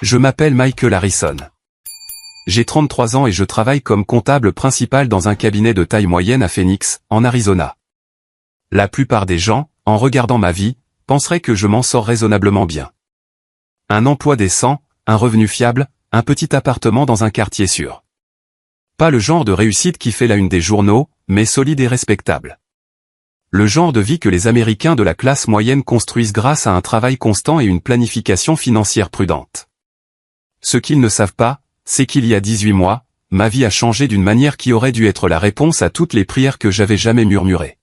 Je m'appelle Michael Harrison. J'ai 33 ans et je travaille comme comptable principal dans un cabinet de taille moyenne à Phoenix, en Arizona. La plupart des gens, en regardant ma vie, penseraient que je m'en sors raisonnablement bien. Un emploi décent, un revenu fiable, un petit appartement dans un quartier sûr. Pas le genre de réussite qui fait la une des journaux, mais solide et respectable. Le genre de vie que les Américains de la classe moyenne construisent grâce à un travail constant et une planification financière prudente. Ce qu'ils ne savent pas, c'est qu'il y a 18 mois, ma vie a changé d'une manière qui aurait dû être la réponse à toutes les prières que j'avais jamais murmurées.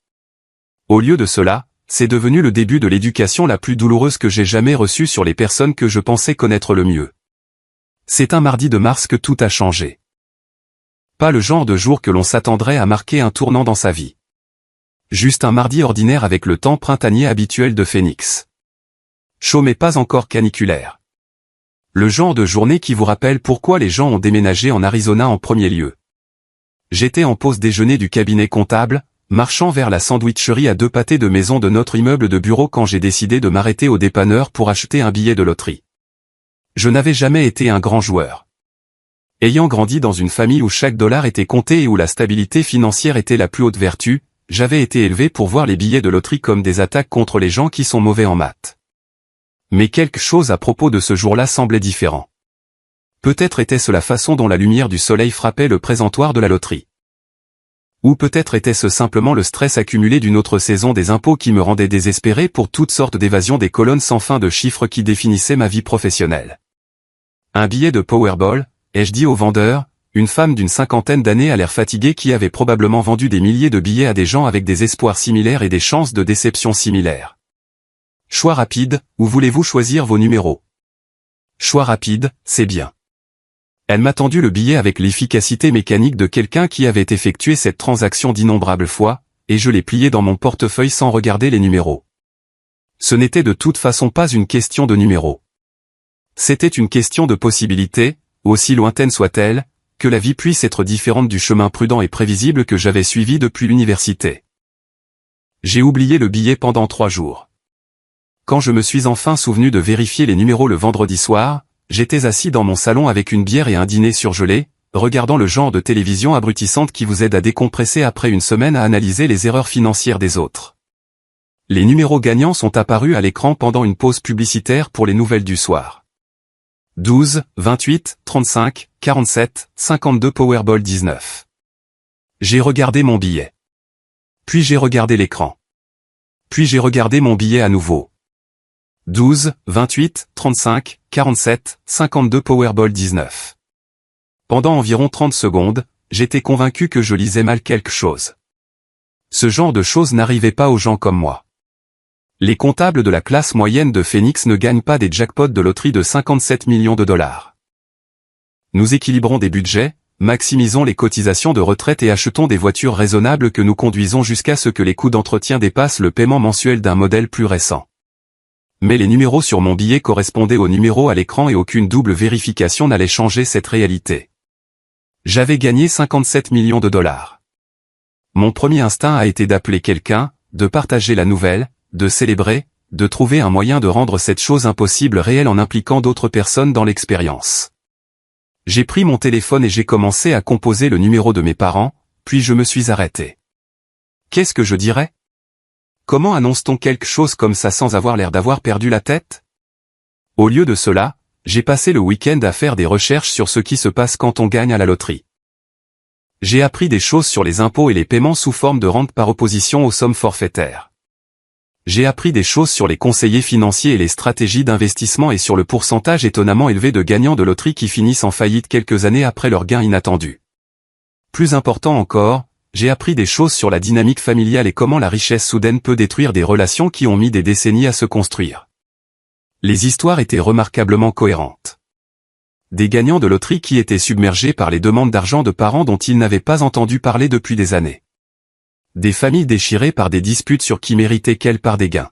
Au lieu de cela, c'est devenu le début de l'éducation la plus douloureuse que j'ai jamais reçue sur les personnes que je pensais connaître le mieux. C'est un mardi de mars que tout a changé. Pas le genre de jour que l'on s'attendrait à marquer un tournant dans sa vie. Juste un mardi ordinaire avec le temps printanier habituel de Phoenix. Chaud mais pas encore caniculaire. Le genre de journée qui vous rappelle pourquoi les gens ont déménagé en Arizona en premier lieu. J'étais en pause déjeuner du cabinet comptable, marchant vers la sandwicherie à 2 pâtés de maison de notre immeuble de bureau quand j'ai décidé de m'arrêter au dépanneur pour acheter un billet de loterie. Je n'avais jamais été un grand joueur. Ayant grandi dans une famille où chaque dollar était compté et où la stabilité financière était la plus haute vertu, j'avais été élevé pour voir les billets de loterie comme des attaques contre les gens qui sont mauvais en maths. Mais quelque chose à propos de ce jour-là semblait différent. Peut-être était-ce la façon dont la lumière du soleil frappait le présentoir de la loterie. Ou peut-être était-ce simplement le stress accumulé d'une autre saison des impôts qui me rendait désespéré pour toutes sortes d'évasions des colonnes sans fin de chiffres qui définissaient ma vie professionnelle. Un billet de Powerball, ai-je dit au vendeur, une femme d'une 50aine d'années à l'air fatiguée qui avait probablement vendu des milliers de billets à des gens avec des espoirs similaires et des chances de déception similaires. Choix rapide, où voulez-vous choisir vos numéros? Choix rapide, c'est bien. Elle m'a tendu le billet avec l'efficacité mécanique de quelqu'un qui avait effectué cette transaction d'innombrables fois, et je l'ai plié dans mon portefeuille sans regarder les numéros. Ce n'était de toute façon pas une question de numéros. C'était une question de possibilité, aussi lointaine soit-elle, que la vie puisse être différente du chemin prudent et prévisible que j'avais suivi depuis l'université. J'ai oublié le billet pendant 3 jours. Quand je me suis enfin souvenu de vérifier les numéros le vendredi soir, j'étais assis dans mon salon avec une bière et un dîner surgelé, regardant le genre de télévision abrutissante qui vous aide à décompresser après une semaine à analyser les erreurs financières des autres. Les numéros gagnants sont apparus à l'écran pendant une pause publicitaire pour les nouvelles du soir. 12, 28, 35, 47, 52 Powerball 19. J'ai regardé mon billet. Puis j'ai regardé l'écran. Puis j'ai regardé mon billet à nouveau. 12, 28, 35, 47, 52 Powerball 19. Pendant environ 30 secondes, j'étais convaincu que je lisais mal quelque chose. Ce genre de choses n'arrivait pas aux gens comme moi. Les comptables de la classe moyenne de Phoenix ne gagnent pas des jackpots de loterie de 57 millions de dollars. Nous équilibrons des budgets, maximisons les cotisations de retraite et achetons des voitures raisonnables que nous conduisons jusqu'à ce que les coûts d'entretien dépassent le paiement mensuel d'un modèle plus récent. Mais les numéros sur mon billet correspondaient aux numéros à l'écran et aucune double vérification n'allait changer cette réalité. J'avais gagné 57 millions de dollars. Mon premier instinct a été d'appeler quelqu'un, de partager la nouvelle, de célébrer, de trouver un moyen de rendre cette chose impossible réelle en impliquant d'autres personnes dans l'expérience. J'ai pris mon téléphone et j'ai commencé à composer le numéro de mes parents, puis je me suis arrêté. Qu'est-ce que je dirais? Comment annonce-t-on quelque chose comme ça sans avoir l'air d'avoir perdu la tête? Au lieu de cela, j'ai passé le week-end à faire des recherches sur ce qui se passe quand on gagne à la loterie. J'ai appris des choses sur les impôts et les paiements sous forme de rente par opposition aux sommes forfaitaires. J'ai appris des choses sur les conseillers financiers et les stratégies d'investissement et sur le pourcentage étonnamment élevé de gagnants de loterie qui finissent en faillite quelques années après leur gain inattendu. Plus important encore, j'ai appris des choses sur la dynamique familiale et comment la richesse soudaine peut détruire des relations qui ont mis des décennies à se construire. Les histoires étaient remarquablement cohérentes. Des gagnants de loterie qui étaient submergés par les demandes d'argent de parents dont ils n'avaient pas entendu parler depuis des années. Des familles déchirées par des disputes sur qui méritait quelle part des gains.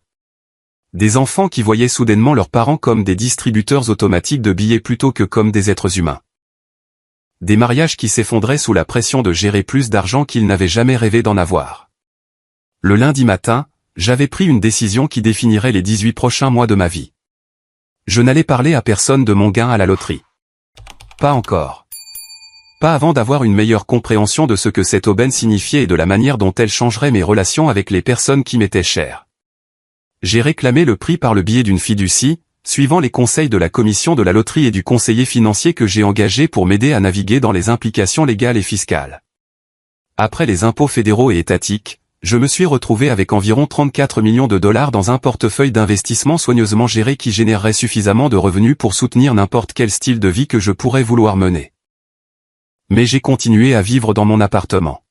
Des enfants qui voyaient soudainement leurs parents comme des distributeurs automatiques de billets plutôt que comme des êtres humains. Des mariages qui s'effondraient sous la pression de gérer plus d'argent qu'ils n'avaient jamais rêvé d'en avoir. Le lundi matin, j'avais pris une décision qui définirait les 18 prochains mois de ma vie. Je n'allais parler à personne de mon gain à la loterie. Pas encore. Pas avant d'avoir une meilleure compréhension de ce que cette aubaine signifiait et de la manière dont elle changerait mes relations avec les personnes qui m'étaient chères. J'ai réclamé le prix par le biais d'une fiducie, suivant les conseils de la commission de la loterie et du conseiller financier que j'ai engagé pour m'aider à naviguer dans les implications légales et fiscales. Après les impôts fédéraux et étatiques, je me suis retrouvé avec environ 34 millions de dollars dans un portefeuille d'investissement soigneusement géré qui générerait suffisamment de revenus pour soutenir n'importe quel style de vie que je pourrais vouloir mener. Mais j'ai continué à vivre dans mon appartement.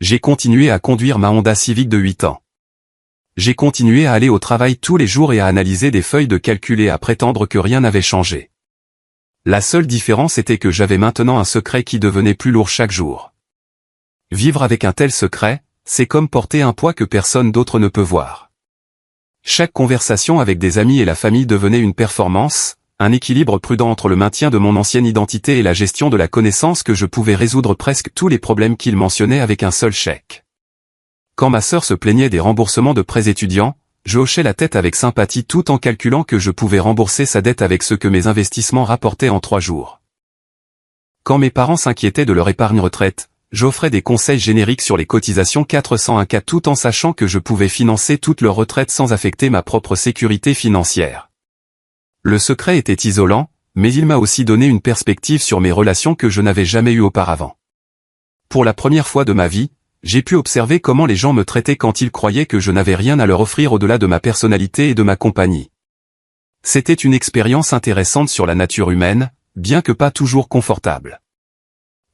J'ai continué à conduire ma Honda Civic de 8 ans. J'ai continué à aller au travail tous les jours et à analyser des feuilles de calcul et à prétendre que rien n'avait changé. La seule différence était que j'avais maintenant un secret qui devenait plus lourd chaque jour. Vivre avec un tel secret, c'est comme porter un poids que personne d'autre ne peut voir. Chaque conversation avec des amis et la famille devenait une performance, un équilibre prudent entre le maintien de mon ancienne identité et la gestion de la connaissance que je pouvais résoudre presque tous les problèmes qu'ils mentionnaient avec un seul chèque. Quand ma sœur se plaignait des remboursements de prêts étudiants, je hochais la tête avec sympathie tout en calculant que je pouvais rembourser sa dette avec ce que mes investissements rapportaient en 3 jours. Quand mes parents s'inquiétaient de leur épargne retraite, j'offrais des conseils génériques sur les cotisations 401K tout en sachant que je pouvais financer toute leur retraite sans affecter ma propre sécurité financière. Le secret était isolant, mais il m'a aussi donné une perspective sur mes relations que je n'avais jamais eues auparavant. Pour la première fois de ma vie, j'ai pu observer comment les gens me traitaient quand ils croyaient que je n'avais rien à leur offrir au-delà de ma personnalité et de ma compagnie. C'était une expérience intéressante sur la nature humaine, bien que pas toujours confortable.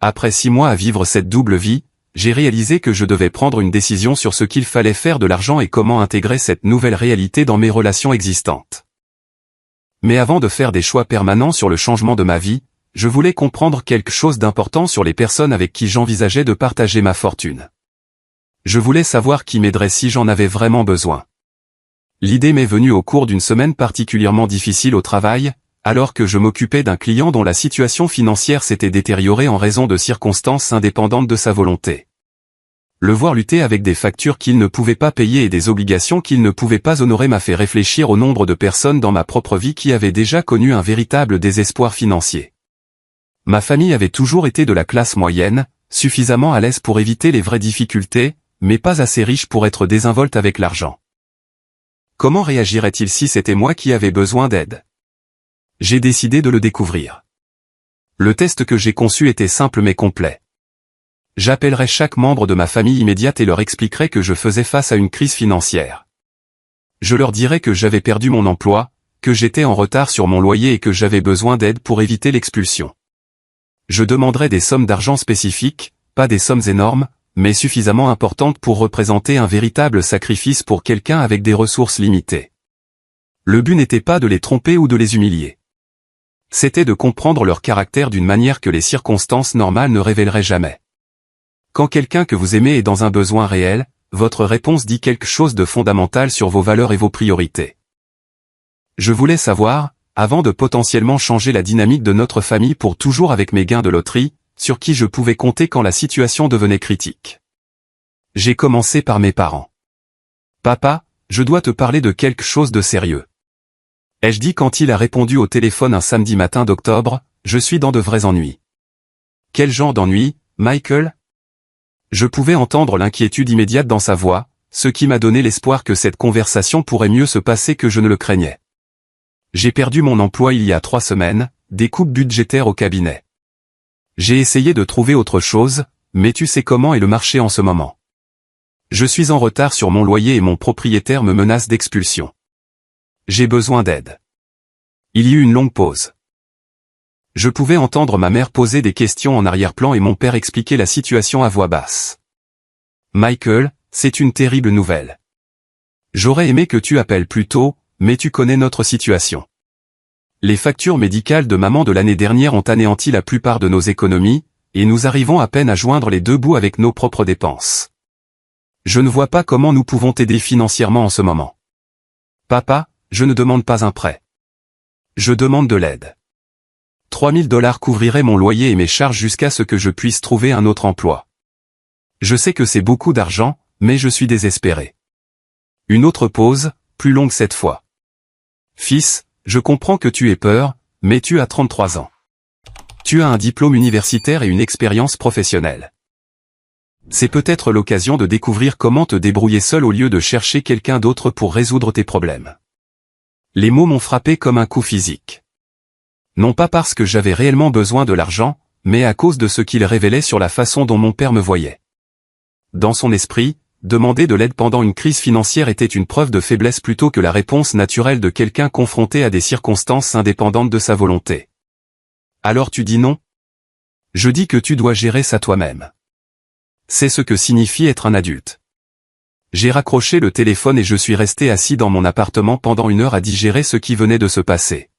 Après 6 mois à vivre cette double vie, j'ai réalisé que je devais prendre une décision sur ce qu'il fallait faire de l'argent et comment intégrer cette nouvelle réalité dans mes relations existantes. Mais avant de faire des choix permanents sur le changement de ma vie, je voulais comprendre quelque chose d'important sur les personnes avec qui j'envisageais de partager ma fortune. Je voulais savoir qui m'aiderait si j'en avais vraiment besoin. L'idée m'est venue au cours d'une semaine particulièrement difficile au travail, alors que je m'occupais d'un client dont la situation financière s'était détériorée en raison de circonstances indépendantes de sa volonté. Le voir lutter avec des factures qu'il ne pouvait pas payer et des obligations qu'il ne pouvait pas honorer m'a fait réfléchir au nombre de personnes dans ma propre vie qui avaient déjà connu un véritable désespoir financier. Ma famille avait toujours été de la classe moyenne, suffisamment à l'aise pour éviter les vraies difficultés, mais pas assez riche pour être désinvolte avec l'argent. Comment réagirait-il si c'était moi qui avais besoin d'aide? J'ai décidé de le découvrir. Le test que j'ai conçu était simple mais complet. J'appellerais chaque membre de ma famille immédiate et leur expliquerais que je faisais face à une crise financière. Je leur dirais que j'avais perdu mon emploi, que j'étais en retard sur mon loyer et que j'avais besoin d'aide pour éviter l'expulsion. Je demanderais des sommes d'argent spécifiques, pas des sommes énormes, mais suffisamment importantes pour représenter un véritable sacrifice pour quelqu'un avec des ressources limitées. Le but n'était pas de les tromper ou de les humilier. C'était de comprendre leur caractère d'une manière que les circonstances normales ne révéleraient jamais. Quand quelqu'un que vous aimez est dans un besoin réel, votre réponse dit quelque chose de fondamental sur vos valeurs et vos priorités. Je voulais savoir, avant de potentiellement changer la dynamique de notre famille pour toujours avec mes gains de loterie, sur qui je pouvais compter quand la situation devenait critique. J'ai commencé par mes parents. Papa, je dois te parler de quelque chose de sérieux. Ai-je dit quand il a répondu au téléphone un samedi matin d'octobre, je suis dans de vrais ennuis. Quel genre d'ennui, Michael? Je pouvais entendre l'inquiétude immédiate dans sa voix, ce qui m'a donné l'espoir que cette conversation pourrait mieux se passer que je ne le craignais. J'ai perdu mon emploi il y a 3 semaines, des coupes budgétaires au cabinet. J'ai essayé de trouver autre chose, mais tu sais comment est le marché en ce moment. Je suis en retard sur mon loyer et mon propriétaire me menace d'expulsion. J'ai besoin d'aide. Il y eut une longue pause. Je pouvais entendre ma mère poser des questions en arrière-plan et mon père expliquer la situation à voix basse. Michael, c'est une terrible nouvelle. J'aurais aimé que tu appelles plus tôt, mais tu connais notre situation. Les factures médicales de maman de l'année dernière ont anéanti la plupart de nos économies, et nous arrivons à peine à joindre les 2 bouts avec nos propres dépenses. Je ne vois pas comment nous pouvons t'aider financièrement en ce moment. Papa, je ne demande pas un prêt. Je demande de l'aide. 3 000 $ couvriraient mon loyer et mes charges jusqu'à ce que je puisse trouver un autre emploi. Je sais que c'est beaucoup d'argent, mais je suis désespéré. Une autre pause, plus longue cette fois. Fils, je comprends que tu aies peur, mais tu as 33 ans. Tu as un diplôme universitaire et une expérience professionnelle. C'est peut-être l'occasion de découvrir comment te débrouiller seul au lieu de chercher quelqu'un d'autre pour résoudre tes problèmes. Les mots m'ont frappé comme un coup physique. Non pas parce que j'avais réellement besoin de l'argent, mais à cause de ce qu'il révélait sur la façon dont mon père me voyait. Dans son esprit, demander de l'aide pendant une crise financière était une preuve de faiblesse plutôt que la réponse naturelle de quelqu'un confronté à des circonstances indépendantes de sa volonté. Alors tu dis non? Je dis que tu dois gérer ça toi-même. C'est ce que signifie être un adulte. J'ai raccroché le téléphone et je suis resté assis dans mon appartement pendant 1 heure à digérer ce qui venait de se passer.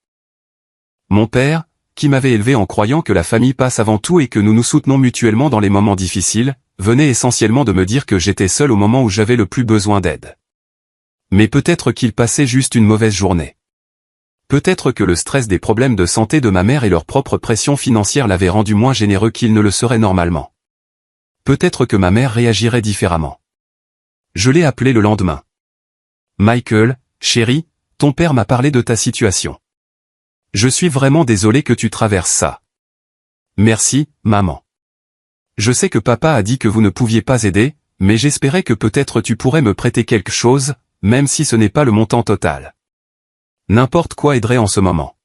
Mon père, qui m'avait élevé en croyant que la famille passe avant tout et que nous nous soutenons mutuellement dans les moments difficiles, venait essentiellement de me dire que j'étais seul au moment où j'avais le plus besoin d'aide. Mais peut-être qu'il passait juste une mauvaise journée. Peut-être que le stress des problèmes de santé de ma mère et leur propre pression financière l'avaient rendu moins généreux qu'il ne le serait normalement. Peut-être que ma mère réagirait différemment. Je l'ai appelé le lendemain. Michael, chéri, ton père m'a parlé de ta situation. Je suis vraiment désolé que tu traverses ça. Merci, maman. Je sais que papa a dit que vous ne pouviez pas aider, mais j'espérais que peut-être tu pourrais me prêter quelque chose, même si ce n'est pas le montant total. N'importe quoi aiderait en ce moment.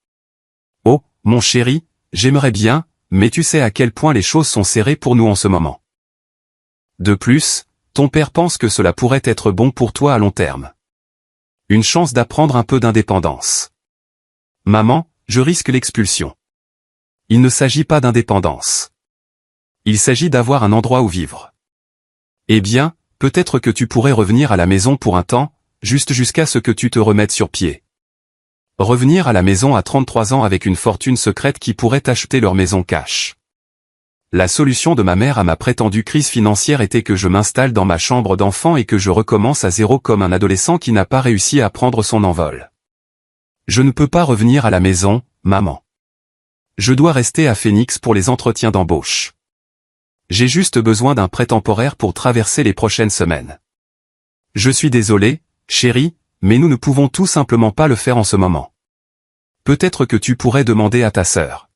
Oh, mon chéri, j'aimerais bien, mais tu sais à quel point les choses sont serrées pour nous en ce moment. De plus, ton père pense que cela pourrait être bon pour toi à long terme. Une chance d'apprendre un peu d'indépendance. Maman, je risque l'expulsion. Il ne s'agit pas d'indépendance. Il s'agit d'avoir un endroit où vivre. Eh bien, peut-être que tu pourrais revenir à la maison pour un temps, juste jusqu'à ce que tu te remettes sur pied. Revenir à la maison à 33 ans avec une fortune secrète qui pourrait acheter leur maison cash. La solution de ma mère à ma prétendue crise financière était que je m'installe dans ma chambre d'enfant et que je recommence à zéro comme un adolescent qui n'a pas réussi à prendre son envol. Je ne peux pas revenir à la maison, maman. Je dois rester à Phoenix pour les entretiens d'embauche. J'ai juste besoin d'un prêt temporaire pour traverser les prochaines semaines. Je suis désolé, chérie, mais nous ne pouvons tout simplement pas le faire en ce moment. Peut-être que tu pourrais demander à ta sœur.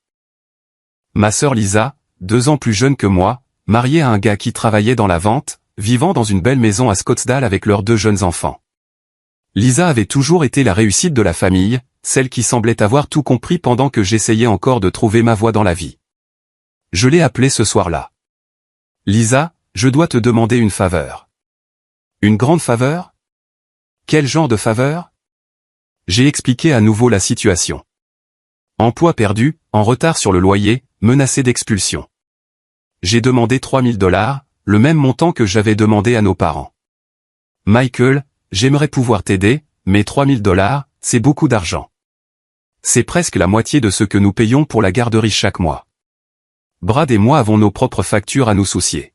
Ma sœur Lisa, 2 ans plus jeune que moi, mariée à un gars qui travaillait dans la vente, vivant dans une belle maison à Scottsdale avec leurs 2 jeunes enfants. Lisa avait toujours été la réussite de la famille, celle qui semblait avoir tout compris pendant que j'essayais encore de trouver ma voie dans la vie. Je l'ai appelée ce soir-là. Lisa, je dois te demander une faveur. Une grande faveur? Quel genre de faveur? J'ai expliqué à nouveau la situation. Emploi perdu, en retard sur le loyer, menacé d'expulsion. J'ai demandé $3000, le même montant que j'avais demandé à nos parents. Michael, j'aimerais pouvoir t'aider, mais $3000, c'est beaucoup d'argent. C'est presque la moitié de ce que nous payons pour la garderie chaque mois. Brad et moi avons nos propres factures à nous soucier.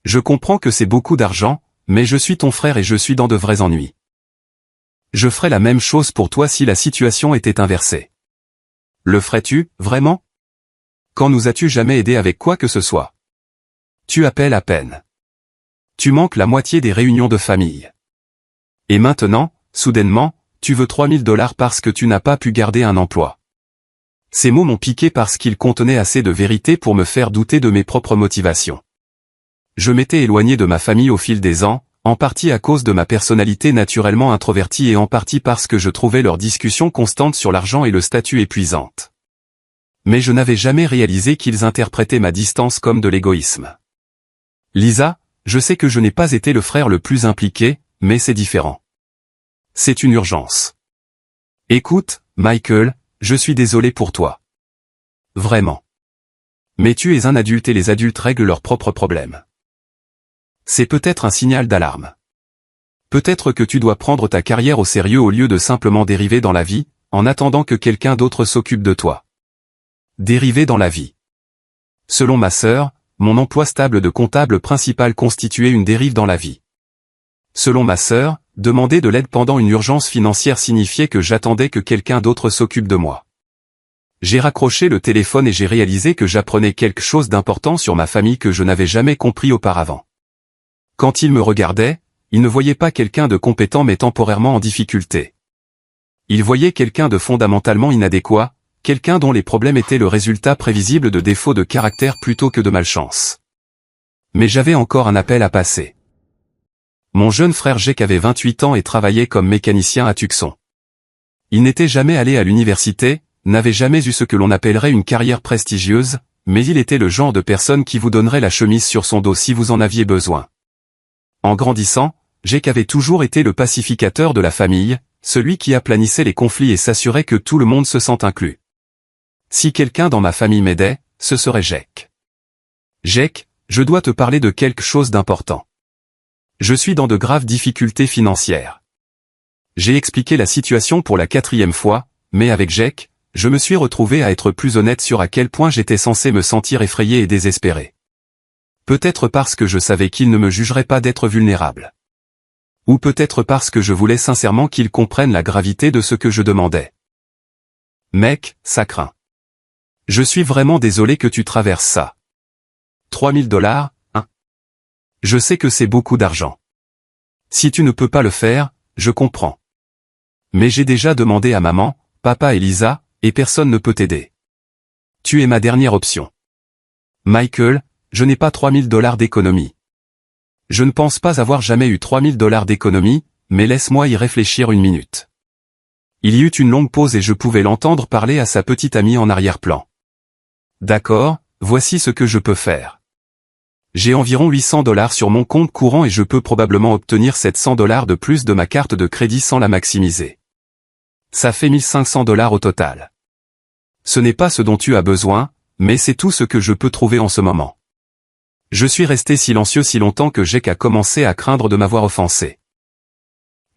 Je comprends que c'est beaucoup d'argent, mais je suis ton frère et je suis dans de vrais ennuis. Je ferais la même chose pour toi si la situation était inversée. Le ferais-tu, vraiment? Quand nous as-tu jamais aidé avec quoi que ce soit? Tu appelles à peine. Tu manques la moitié des réunions de famille. Et maintenant, soudainement, tu veux $3000 parce que tu n'as pas pu garder un emploi. Ces mots m'ont piqué parce qu'ils contenaient assez de vérité pour me faire douter de mes propres motivations. Je m'étais éloigné de ma famille au fil des ans, en partie à cause de ma personnalité naturellement introvertie et en partie parce que je trouvais leurs discussions constantes sur l'argent et le statut épuisantes. Mais je n'avais jamais réalisé qu'ils interprétaient ma distance comme de l'égoïsme. Lisa, je sais que je n'ai pas été le frère le plus impliqué, mais c'est différent. C'est une urgence. Écoute, Michael, je suis désolé pour toi. Vraiment. Mais tu es un adulte et les adultes règlent leurs propres problèmes. C'est peut-être un signal d'alarme. Peut-être que tu dois prendre ta carrière au sérieux au lieu de simplement dériver dans la vie, en attendant que quelqu'un d'autre s'occupe de toi. Dériver dans la vie. Selon ma sœur, mon emploi stable de comptable principal constituait une dérive dans la vie. Selon ma sœur, demander de l'aide pendant une urgence financière signifiait que j'attendais que quelqu'un d'autre s'occupe de moi. J'ai raccroché le téléphone et j'ai réalisé que j'apprenais quelque chose d'important sur ma famille que je n'avais jamais compris auparavant. Quand ils me regardaient, ils ne voyaient pas quelqu'un de compétent mais temporairement en difficulté. Il voyait quelqu'un de fondamentalement inadéquat, quelqu'un dont les problèmes étaient le résultat prévisible de défauts de caractère plutôt que de malchance. Mais j'avais encore un appel à passer. Mon jeune frère Jake avait 28 ans et travaillait comme mécanicien à Tucson. Il n'était jamais allé à l'université, n'avait jamais eu ce que l'on appellerait une carrière prestigieuse, mais il était le genre de personne qui vous donnerait la chemise sur son dos si vous en aviez besoin. En grandissant, Jake avait toujours été le pacificateur de la famille, celui qui aplanissait les conflits et s'assurait que tout le monde se sent inclus. Si quelqu'un dans ma famille m'aidait, ce serait Jake. Jake, je dois te parler de quelque chose d'important. Je suis dans de graves difficultés financières. J'ai expliqué la situation pour la 4e fois, mais avec Jake, je me suis retrouvé à être plus honnête sur à quel point j'étais censé me sentir effrayé et désespéré. Peut-être parce que je savais qu'il ne me jugerait pas d'être vulnérable. Ou peut-être parce que je voulais sincèrement qu'il comprenne la gravité de ce que je demandais. Mec, ça craint. Je suis vraiment désolé que tu traverses ça. 3000 $, hein? Je sais que c'est beaucoup d'argent. Si tu ne peux pas le faire, je comprends. Mais j'ai déjà demandé à maman, papa et Lisa, et personne ne peut t'aider. Tu es ma dernière option. Michael, je n'ai pas 3000 $ d'économie. Je ne pense pas avoir jamais eu 3000 $ d'économie, mais laisse-moi y réfléchir une minute. Il y eut une longue pause et je pouvais l'entendre parler à sa petite amie en arrière-plan. D'accord, voici ce que je peux faire. J'ai environ 800 $ sur mon compte courant et je peux probablement obtenir 700 $ de plus de ma carte de crédit sans la maximiser. Ça fait 1500 $ au total. Ce n'est pas ce dont tu as besoin, mais c'est tout ce que je peux trouver en ce moment. Je suis resté silencieux si longtemps que Jake a commencé à craindre de m'avoir offensé.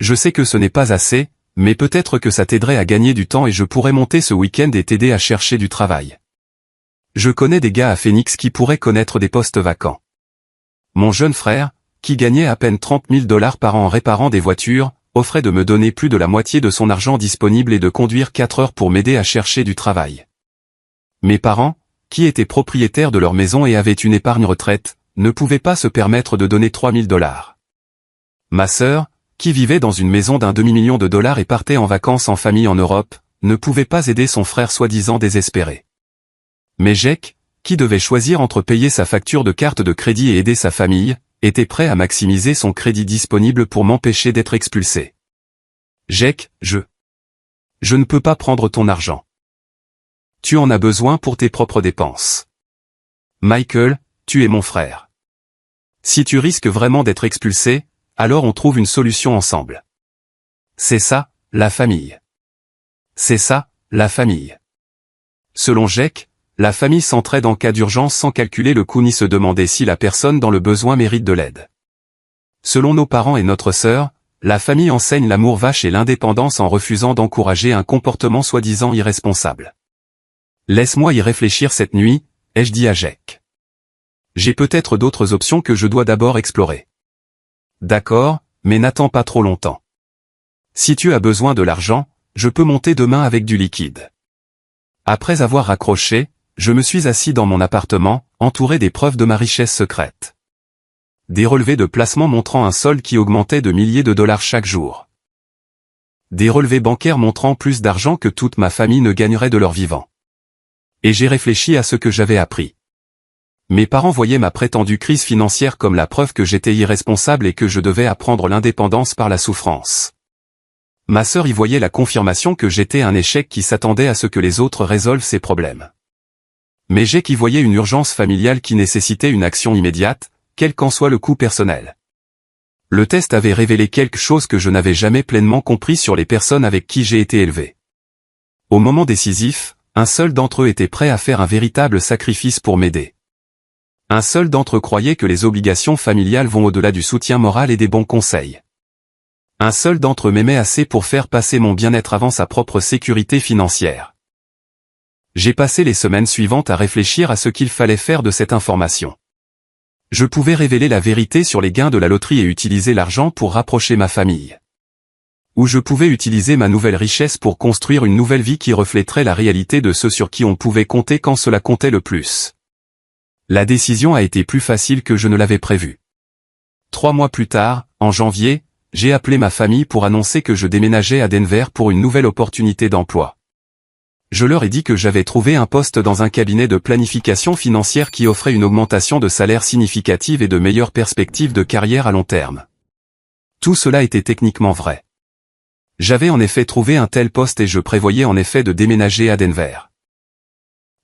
Je sais que ce n'est pas assez, mais peut-être que ça t'aiderait à gagner du temps et je pourrais monter ce week-end et t'aider à chercher du travail. Je connais des gars à Phoenix qui pourraient connaître des postes vacants. Mon jeune frère, qui gagnait à peine 30 000 $ par an en réparant des voitures, offrait de me donner plus de la moitié de son argent disponible et de conduire 4 heures pour m'aider à chercher du travail. Mes parents, qui étaient propriétaires de leur maison et avaient une épargne retraite, ne pouvaient pas se permettre de donner 3000 $. Ma sœur, qui vivait dans une maison d'un demi-million de dollars et partait en vacances en famille en Europe, ne pouvait pas aider son frère soi-disant désespéré. Mais Jake, qui devait choisir entre payer sa facture de carte de crédit et aider sa famille, était prêt à maximiser son crédit disponible pour m'empêcher d'être expulsé. Jake, je ne peux pas prendre ton argent. Tu en as besoin pour tes propres dépenses. Michael, tu es mon frère. Si tu risques vraiment d'être expulsé, alors on trouve une solution ensemble. C'est ça, la famille. C'est ça, la famille. Selon Jake, la famille s'entraide en cas d'urgence sans calculer le coût ni se demander si la personne dans le besoin mérite de l'aide. Selon nos parents et notre sœur, la famille enseigne l'amour vache et l'indépendance en refusant d'encourager un comportement soi-disant irresponsable. Laisse-moi y réfléchir cette nuit, ai-je dit à Jake. J'ai peut-être d'autres options que je dois d'abord explorer. D'accord, mais n'attends pas trop longtemps. Si tu as besoin de l'argent, je peux monter demain avec du liquide. Après avoir raccroché, je me suis assis dans mon appartement, entouré des preuves de ma richesse secrète. Des relevés de placement montrant un solde qui augmentait de milliers de dollars chaque jour. Des relevés bancaires montrant plus d'argent que toute ma famille ne gagnerait de leur vivant. Et j'ai réfléchi à ce que j'avais appris. Mes parents voyaient ma prétendue crise financière comme la preuve que j'étais irresponsable et que je devais apprendre l'indépendance par la souffrance. Ma sœur y voyait la confirmation que j'étais un échec qui s'attendait à ce que les autres résolvent ses problèmes. Mais Jake y voyait une urgence familiale qui nécessitait une action immédiate, quel qu'en soit le coût personnel. Le test avait révélé quelque chose que je n'avais jamais pleinement compris sur les personnes avec qui j'ai été élevé. Au moment décisif, un seul d'entre eux était prêt à faire un véritable sacrifice pour m'aider. Un seul d'entre eux croyait que les obligations familiales vont au-delà du soutien moral et des bons conseils. Un seul d'entre eux m'aimait assez pour faire passer mon bien-être avant sa propre sécurité financière. J'ai passé les semaines suivantes à réfléchir à ce qu'il fallait faire de cette information. Je pouvais révéler la vérité sur les gains de la loterie et utiliser l'argent pour rapprocher ma famille. Ou je pouvais utiliser ma nouvelle richesse pour construire une nouvelle vie qui reflèterait la réalité de ceux sur qui on pouvait compter quand cela comptait le plus. La décision a été plus facile que je ne l'avais prévu. 3 mois plus tard, en janvier, j'ai appelé ma famille pour annoncer que je déménageais à Denver pour une nouvelle opportunité d'emploi. Je leur ai dit que j'avais trouvé un poste dans un cabinet de planification financière qui offrait une augmentation de salaire significative et de meilleures perspectives de carrière à long terme. Tout cela était techniquement vrai. J'avais en effet trouvé un tel poste et je prévoyais en effet de déménager à Denver.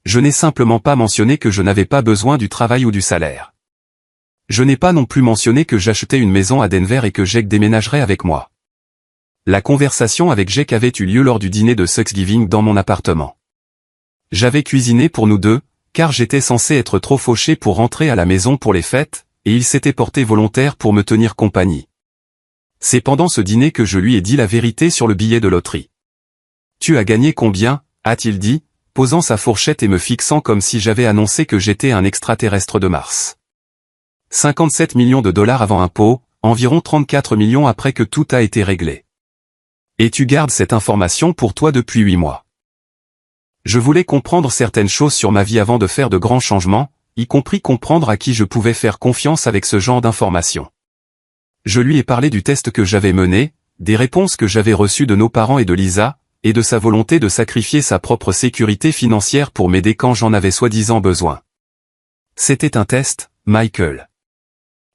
Je n'ai simplement pas mentionné que je n'avais pas besoin du travail ou du salaire. Je n'ai pas non plus mentionné que j'achetais une maison à Denver et que Jake déménagerait avec moi. La conversation avec Jake avait eu lieu lors du dîner de Thanksgiving dans mon appartement. J'avais cuisiné pour nous deux, car j'étais censé être trop fauché pour rentrer à la maison pour les fêtes, et il s'était porté volontaire pour me tenir compagnie. C'est pendant ce dîner que je lui ai dit la vérité sur le billet de loterie. « Tu as gagné combien ?» a-t-il dit, posant sa fourchette et me fixant comme si j'avais annoncé que j'étais un extraterrestre de Mars. 57 millions de dollars avant impôt, environ 34 millions après que tout a été réglé. Et tu gardes cette information pour toi depuis 8 mois. Je voulais comprendre certaines choses sur ma vie avant de faire de grands changements, y compris comprendre à qui je pouvais faire confiance avec ce genre d'informations. Je lui ai parlé du test que j'avais mené, des réponses que j'avais reçues de nos parents et de Lisa, et de sa volonté de sacrifier sa propre sécurité financière pour m'aider quand j'en avais soi-disant besoin. C'était un test, Michael.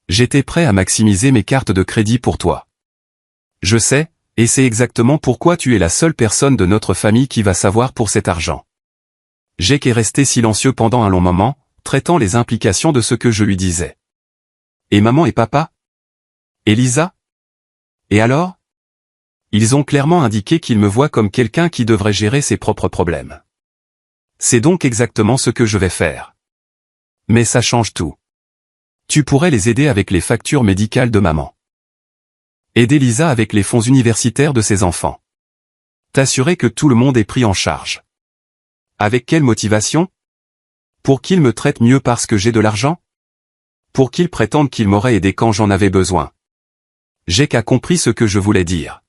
J'étais prêt à maximiser mes cartes de crédit pour toi. Je sais, et c'est exactement pourquoi tu es la seule personne de notre famille qui va savoir pour cet argent. Jake est resté silencieux pendant un long moment, traitant les implications de ce que je lui disais. Et maman et papa? Et Lisa? Et alors? Ils ont clairement indiqué qu'ils me voient comme quelqu'un qui devrait gérer ses propres problèmes. C'est donc exactement ce que je vais faire. Mais ça change tout. Tu pourrais les aider avec les factures médicales de maman. Aider Lisa avec les fonds universitaires de ses enfants. T'assurer que tout le monde est pris en charge. Avec quelle motivation? Pour qu'ils me traitent mieux parce que j'ai de l'argent? Pour qu'ils prétendent qu'ils m'auraient aidé quand j'en avais besoin. Jake a compris ce que je voulais dire.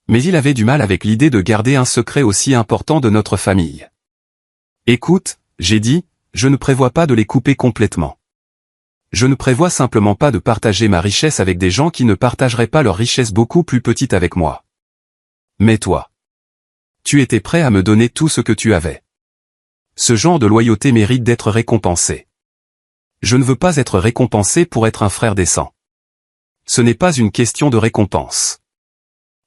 Mais il avait du mal avec l'idée de garder un secret aussi important de notre famille. Écoute, j'ai dit, je ne prévois pas de les couper complètement. Je ne prévois simplement pas de partager ma richesse avec des gens qui ne partageraient pas leur richesse beaucoup plus petite avec moi. Mais toi, tu étais prêt à me donner tout ce que tu avais. Ce genre de loyauté mérite d'être récompensé. Je ne veux pas être récompensé pour être un frère décent. Ce n'est pas une question de récompense.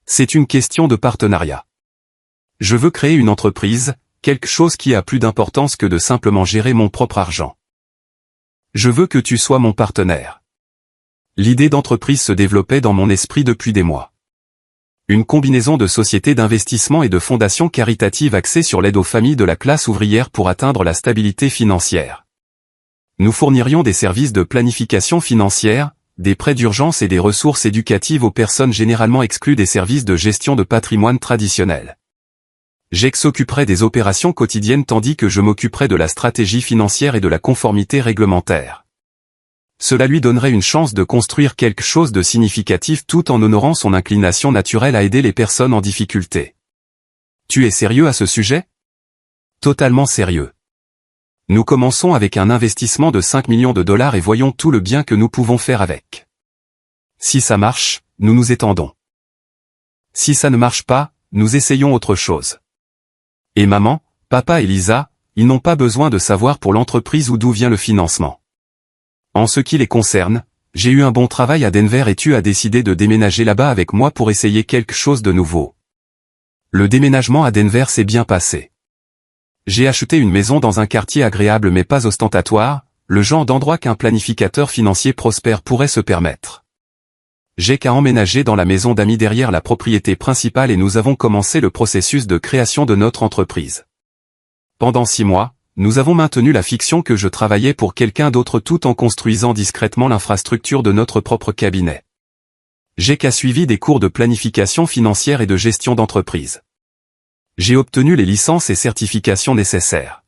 C'est une question de partenariat. Je veux créer une entreprise, quelque chose qui a plus d'importance que de simplement gérer mon propre argent. Je veux que tu sois mon partenaire. L'idée d'entreprise se développait dans mon esprit depuis des mois. Une combinaison de sociétés d'investissement et de fondations caritatives axées sur l'aide aux familles de la classe ouvrière pour atteindre la stabilité financière. Nous fournirions des services de planification financière, des prêts d'urgence et des ressources éducatives aux personnes généralement exclues des services de gestion de patrimoine traditionnels. Jake s'occuperait des opérations quotidiennes tandis que je m'occuperais de la stratégie financière et de la conformité réglementaire. Cela lui donnerait une chance de construire quelque chose de significatif tout en honorant son inclination naturelle à aider les personnes en difficulté. Tu es sérieux à ce sujet? Totalement sérieux. Nous commençons avec un investissement de 5 millions de dollars et voyons tout le bien que nous pouvons faire avec. Si ça marche, nous nous étendons. Si ça ne marche pas, nous essayons autre chose. Et maman, papa et Lisa, ils n'ont pas besoin de savoir pour l'entreprise ou d'où vient le financement. En ce qui les concerne, j'ai eu un bon travail à Denver et tu as décidé de déménager là-bas avec moi pour essayer quelque chose de nouveau. Le déménagement à Denver s'est bien passé. J'ai acheté une maison dans un quartier agréable mais pas ostentatoire, le genre d'endroit qu'un planificateur financier prospère pourrait se permettre. J'ai qu'à emménager dans la maison d'amis derrière la propriété principale et nous avons commencé le processus de création de notre entreprise. Pendant 6 mois, nous avons maintenu la fiction que je travaillais pour quelqu'un d'autre tout en construisant discrètement l'infrastructure de notre propre cabinet. J'ai qu'à suivi des cours de planification financière et de gestion d'entreprise. J'ai obtenu les licences et certifications nécessaires.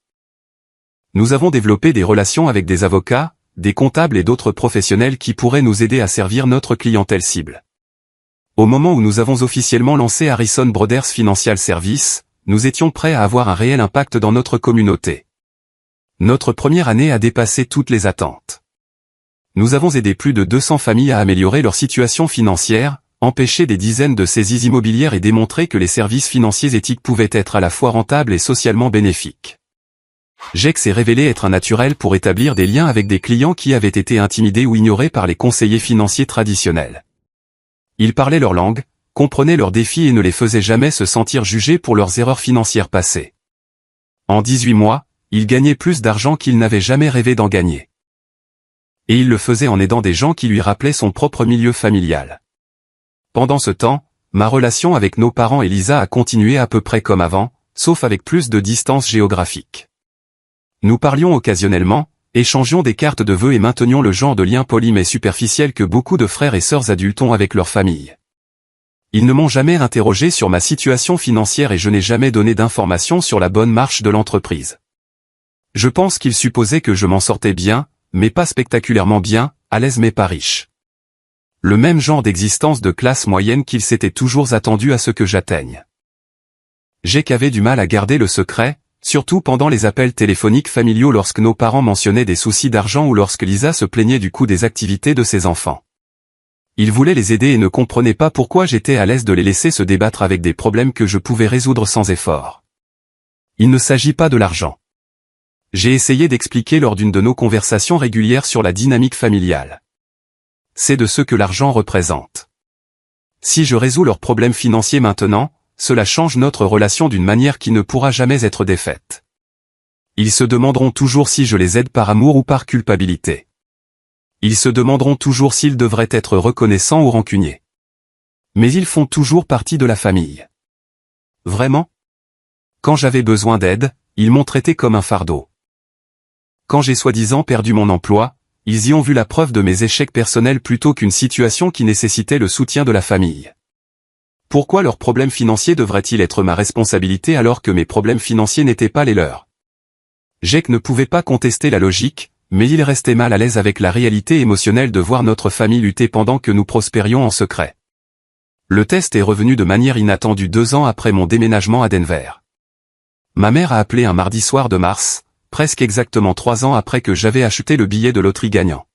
Nous avons développé des relations avec des avocats, des comptables et d'autres professionnels qui pourraient nous aider à servir notre clientèle cible. Au moment où nous avons officiellement lancé Harrison Brothers Financial Services, nous étions prêts à avoir un réel impact dans notre communauté. Notre première année a dépassé toutes les attentes. Nous avons aidé plus de 200 familles à améliorer leur situation financière, empêché des dizaines de saisies immobilières et démontré que les services financiers éthiques pouvaient être à la fois rentables et socialement bénéfiques. Jake s'est révélé être un naturel pour établir des liens avec des clients qui avaient été intimidés ou ignorés par les conseillers financiers traditionnels. Il parlait leur langue, comprenait leurs défis et ne les faisait jamais se sentir jugés pour leurs erreurs financières passées. En 18 mois, il gagnait plus d'argent qu'il n'avait jamais rêvé d'en gagner. Et il le faisait en aidant des gens qui lui rappelaient son propre milieu familial. Pendant ce temps, ma relation avec nos parents et Lisa a continué à peu près comme avant, sauf avec plus de distance géographique. Nous parlions occasionnellement, échangions des cartes de vœux et maintenions le genre de lien poli mais superficiel que beaucoup de frères et sœurs adultes ont avec leur famille. Ils ne m'ont jamais interrogé sur ma situation financière et je n'ai jamais donné d'informations sur la bonne marche de l'entreprise. Je pense qu'ils supposaient que je m'en sortais bien, mais pas spectaculairement bien, à l'aise mais pas riche. Le même genre d'existence de classe moyenne qu'ils s'étaient toujours attendus à ce que j'atteigne. Jake avait du mal à garder le secret, surtout pendant les appels téléphoniques familiaux lorsque nos parents mentionnaient des soucis d'argent ou lorsque Lisa se plaignait du coût des activités de ses enfants. Il voulait les aider et ne comprenait pas pourquoi j'étais à l'aise de les laisser se débattre avec des problèmes que je pouvais résoudre sans effort. Il ne s'agit pas de l'argent. J'ai essayé d'expliquer lors d'une de nos conversations régulières sur la dynamique familiale. C'est de ce que l'argent représente. Si je résous leurs problèmes financiers maintenant, cela change notre relation d'une manière qui ne pourra jamais être défaite. Ils se demanderont toujours si je les aide par amour ou par culpabilité. Ils se demanderont toujours s'ils devraient être reconnaissants ou rancuniers. Mais ils font toujours partie de la famille. Vraiment? Quand j'avais besoin d'aide, ils m'ont traité comme un fardeau. Quand j'ai soi-disant perdu mon emploi, ils y ont vu la preuve de mes échecs personnels plutôt qu'une situation qui nécessitait le soutien de la famille. Pourquoi leurs problèmes financiers devraient-ils être ma responsabilité alors que mes problèmes financiers n'étaient pas les leurs? Jake ne pouvait pas contester la logique, mais il restait mal à l'aise avec la réalité émotionnelle de voir notre famille lutter pendant que nous prospérions en secret. Le test est revenu de manière inattendue 2 ans après mon déménagement à Denver. Ma mère a appelé un mardi soir de mars, presque exactement 3 ans après que j'avais acheté le billet de loterie gagnant.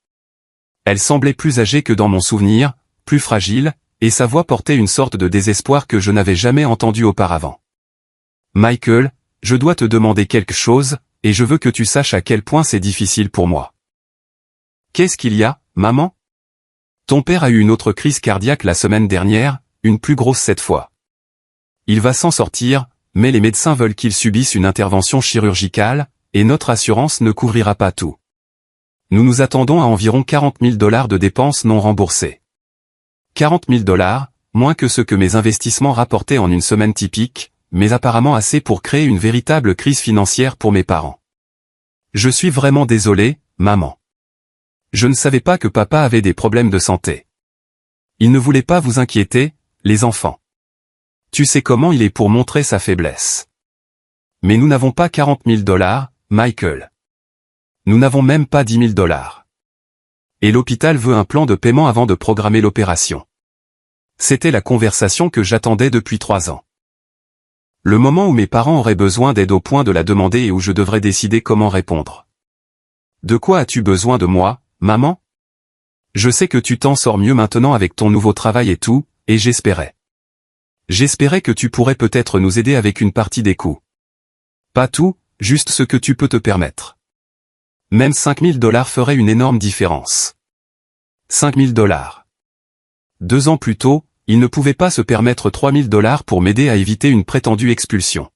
Elle semblait plus âgée que dans mon souvenir, plus fragile, et sa voix portait une sorte de désespoir que je n'avais jamais entendu auparavant. « Michael, je dois te demander quelque chose, et je veux que tu saches à quel point c'est difficile pour moi. »« Qu'est-ce qu'il y a, maman ? » ?»« Ton père a eu une autre crise cardiaque la semaine dernière, une plus grosse cette fois. Il va s'en sortir, mais les médecins veulent qu'il subisse une intervention chirurgicale, et notre assurance ne couvrira pas tout. Nous nous attendons à environ 40 000 $ de dépenses non remboursées. 40 000 $, moins que ce que mes investissements rapportaient en une semaine typique, mais apparemment assez pour créer une véritable crise financière pour mes parents. Je suis vraiment désolé, maman. Je ne savais pas que papa avait des problèmes de santé. Il ne voulait pas vous inquiéter, les enfants. Tu sais comment il est pour montrer sa faiblesse. Mais nous n'avons pas 40 000 $, Michael. Nous n'avons même pas 10 000 $. Et l'hôpital veut un plan de paiement avant de programmer l'opération. C'était la conversation que j'attendais depuis 3 ans. Le moment où mes parents auraient besoin d'aide au point de la demander et où je devrais décider comment répondre. De quoi as-tu besoin de moi, maman? Je sais que tu t'en sors mieux maintenant avec ton nouveau travail et tout, et j'espérais. J'espérais que tu pourrais peut-être nous aider avec une partie des coûts. Pas tout, juste ce que tu peux te permettre. Même 5 000 $ ferait une énorme différence. 5 000 $. 2 ans plus tôt, il ne pouvait pas se permettre 3 000 $ pour m'aider à éviter une prétendue expulsion.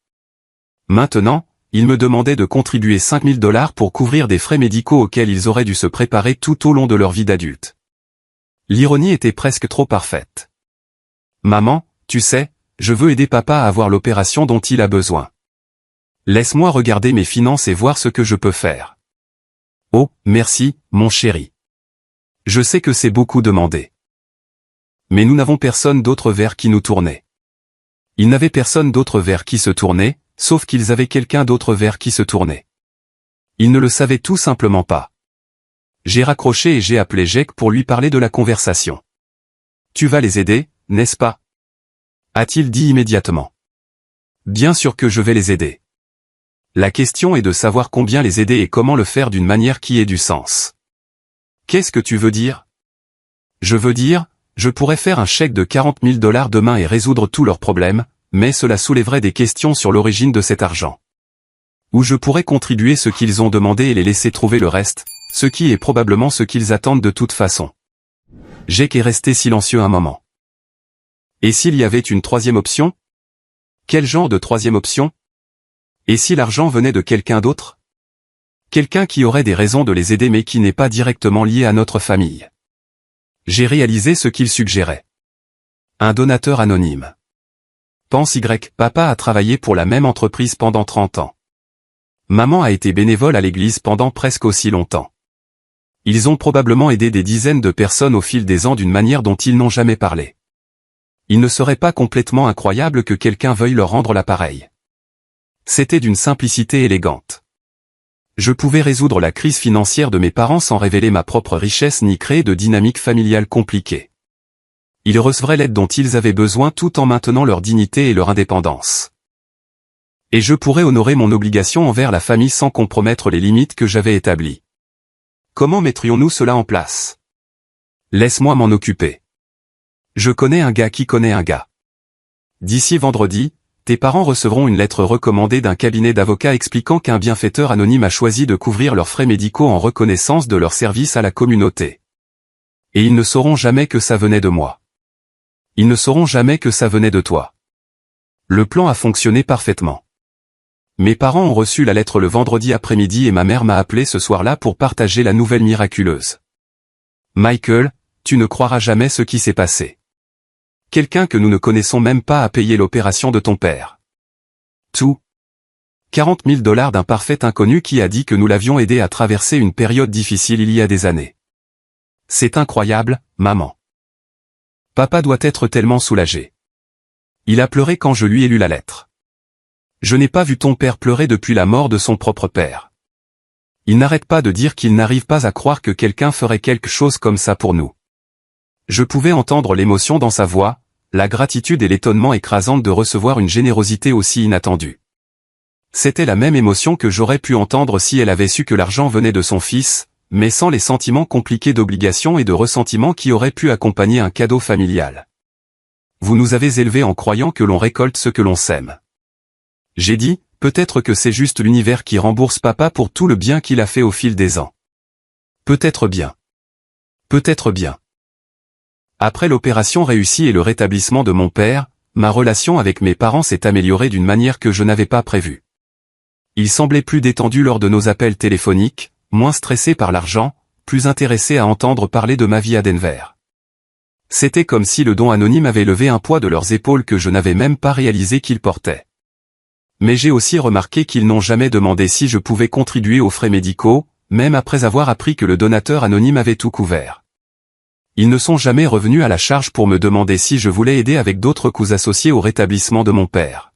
Maintenant, il me demandait de contribuer 5 000 $ pour couvrir des frais médicaux auxquels ils auraient dû se préparer tout au long de leur vie d'adulte. L'ironie était presque trop parfaite. Maman, tu sais, je veux aider papa à avoir l'opération dont il a besoin. Laisse-moi regarder mes finances et voir ce que je peux faire. Oh, merci, mon chéri. Je sais que c'est beaucoup demandé. Mais nous n'avons personne d'autre vers qui nous tourner. Ils n'avaient personne d'autre vers qui se tourner, sauf qu'ils avaient quelqu'un d'autre vers qui se tourner. Ils ne le savaient tout simplement pas. J'ai raccroché et j'ai appelé Jake pour lui parler de la conversation. « Tu vas les aider, n'est-ce pas ?» a-t-il dit immédiatement. « Bien sûr que je vais les aider. La question est de savoir combien les aider et comment le faire d'une manière qui ait du sens. » « Qu'est-ce que tu veux dire ?»« Je veux dire, Je pourrais faire un chèque de 40 000 $ demain et résoudre tous leurs problèmes, mais cela soulèverait des questions sur l'origine de cet argent. Ou je pourrais contribuer ce qu'ils ont demandé et les laisser trouver le reste, ce qui est probablement ce qu'ils attendent de toute façon. Jake est resté silencieux un moment. Et s'il y avait une troisième option? Quel genre de troisième option? Et si l'argent venait de quelqu'un d'autre? Quelqu'un qui aurait des raisons de les aider mais qui n'est pas directement lié à notre famille. J'ai réalisé ce qu'il suggérait. Un donateur anonyme. Pense Y, papa a travaillé pour la même entreprise pendant 30 ans. Maman a été bénévole à l'église pendant presque aussi longtemps. Ils ont probablement aidé des dizaines de personnes au fil des ans d'une manière dont ils n'ont jamais parlé. Il ne serait pas complètement incroyable que quelqu'un veuille leur rendre l'appareil. C'était d'une simplicité élégante. Je pouvais résoudre la crise financière de mes parents sans révéler ma propre richesse ni créer de dynamique familiale compliquée. Ils recevraient l'aide dont ils avaient besoin tout en maintenant leur dignité et leur indépendance. Et je pourrais honorer mon obligation envers la famille sans compromettre les limites que j'avais établies. Comment mettrions-nous cela en place? Laisse-moi m'en occuper. Je connais un gars qui connaît un gars. D'ici vendredi, tes parents recevront une lettre recommandée d'un cabinet d'avocats expliquant qu'un bienfaiteur anonyme a choisi de couvrir leurs frais médicaux en reconnaissance de leur service à la communauté. Et ils ne sauront jamais que ça venait de moi. Ils ne sauront jamais que ça venait de toi. Le plan a fonctionné parfaitement. Mes parents ont reçu la lettre le vendredi après-midi et ma mère m'a appelé ce soir-là pour partager la nouvelle miraculeuse. Michael, tu ne croiras jamais ce qui s'est passé. Quelqu'un que nous ne connaissons même pas a payé l'opération de ton père. Tout. 40 000 $ d'un parfait inconnu qui a dit que nous l'avions aidé à traverser une période difficile il y a des années. C'est incroyable, maman. Papa doit être tellement soulagé. Il a pleuré quand je lui ai lu la lettre. Je n'ai pas vu ton père pleurer depuis la mort de son propre père. Il n'arrête pas de dire qu'il n'arrive pas à croire que quelqu'un ferait quelque chose comme ça pour nous. Je pouvais entendre l'émotion dans sa voix, la gratitude et l'étonnement écrasant de recevoir une générosité aussi inattendue. C'était la même émotion que j'aurais pu entendre si elle avait su que l'argent venait de son fils, mais sans les sentiments compliqués d'obligation et de ressentiment qui auraient pu accompagner un cadeau familial. Vous nous avez élevés en croyant que l'on récolte ce que l'on sème. J'ai dit, peut-être que c'est juste l'univers qui rembourse papa pour tout le bien qu'il a fait au fil des ans. Peut-être bien. Peut-être bien. Après l'opération réussie et le rétablissement de mon père, ma relation avec mes parents s'est améliorée d'une manière que je n'avais pas prévue. Ils semblaient plus détendus lors de nos appels téléphoniques, moins stressés par l'argent, plus intéressés à entendre parler de ma vie à Denver. C'était comme si le don anonyme avait levé un poids de leurs épaules que je n'avais même pas réalisé qu'ils portaient. Mais j'ai aussi remarqué qu'ils n'ont jamais demandé si je pouvais contribuer aux frais médicaux, même après avoir appris que le donateur anonyme avait tout couvert. Ils ne sont jamais revenus à la charge pour me demander si je voulais aider avec d'autres coûts associés au rétablissement de mon père.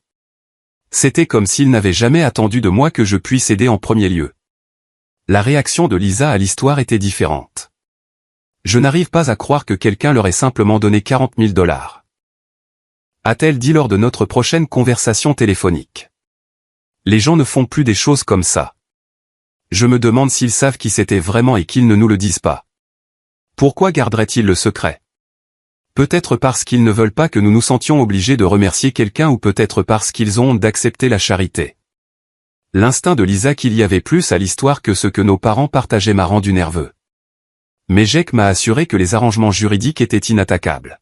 C'était comme s'ils n'avaient jamais attendu de moi que je puisse aider en premier lieu. La réaction de Lisa à l'histoire était différente. Je n'arrive pas à croire que quelqu'un leur ait simplement donné 40 000 $. A-t-elle dit lors de notre prochaine conversation téléphonique. Les gens ne font plus des choses comme ça. Je me demande s'ils savent qui c'était vraiment et qu'ils ne nous le disent pas. Pourquoi garderaient-ils le secret? Peut-être parce qu'ils ne veulent pas que nous nous sentions obligés de remercier quelqu'un ou peut-être parce qu'ils ont honte d'accepter la charité. L'instinct de Lisa qu'il y avait plus à l'histoire que ce que nos parents partageaient m'a rendu nerveux. Mais Jake m'a assuré que les arrangements juridiques étaient inattaquables.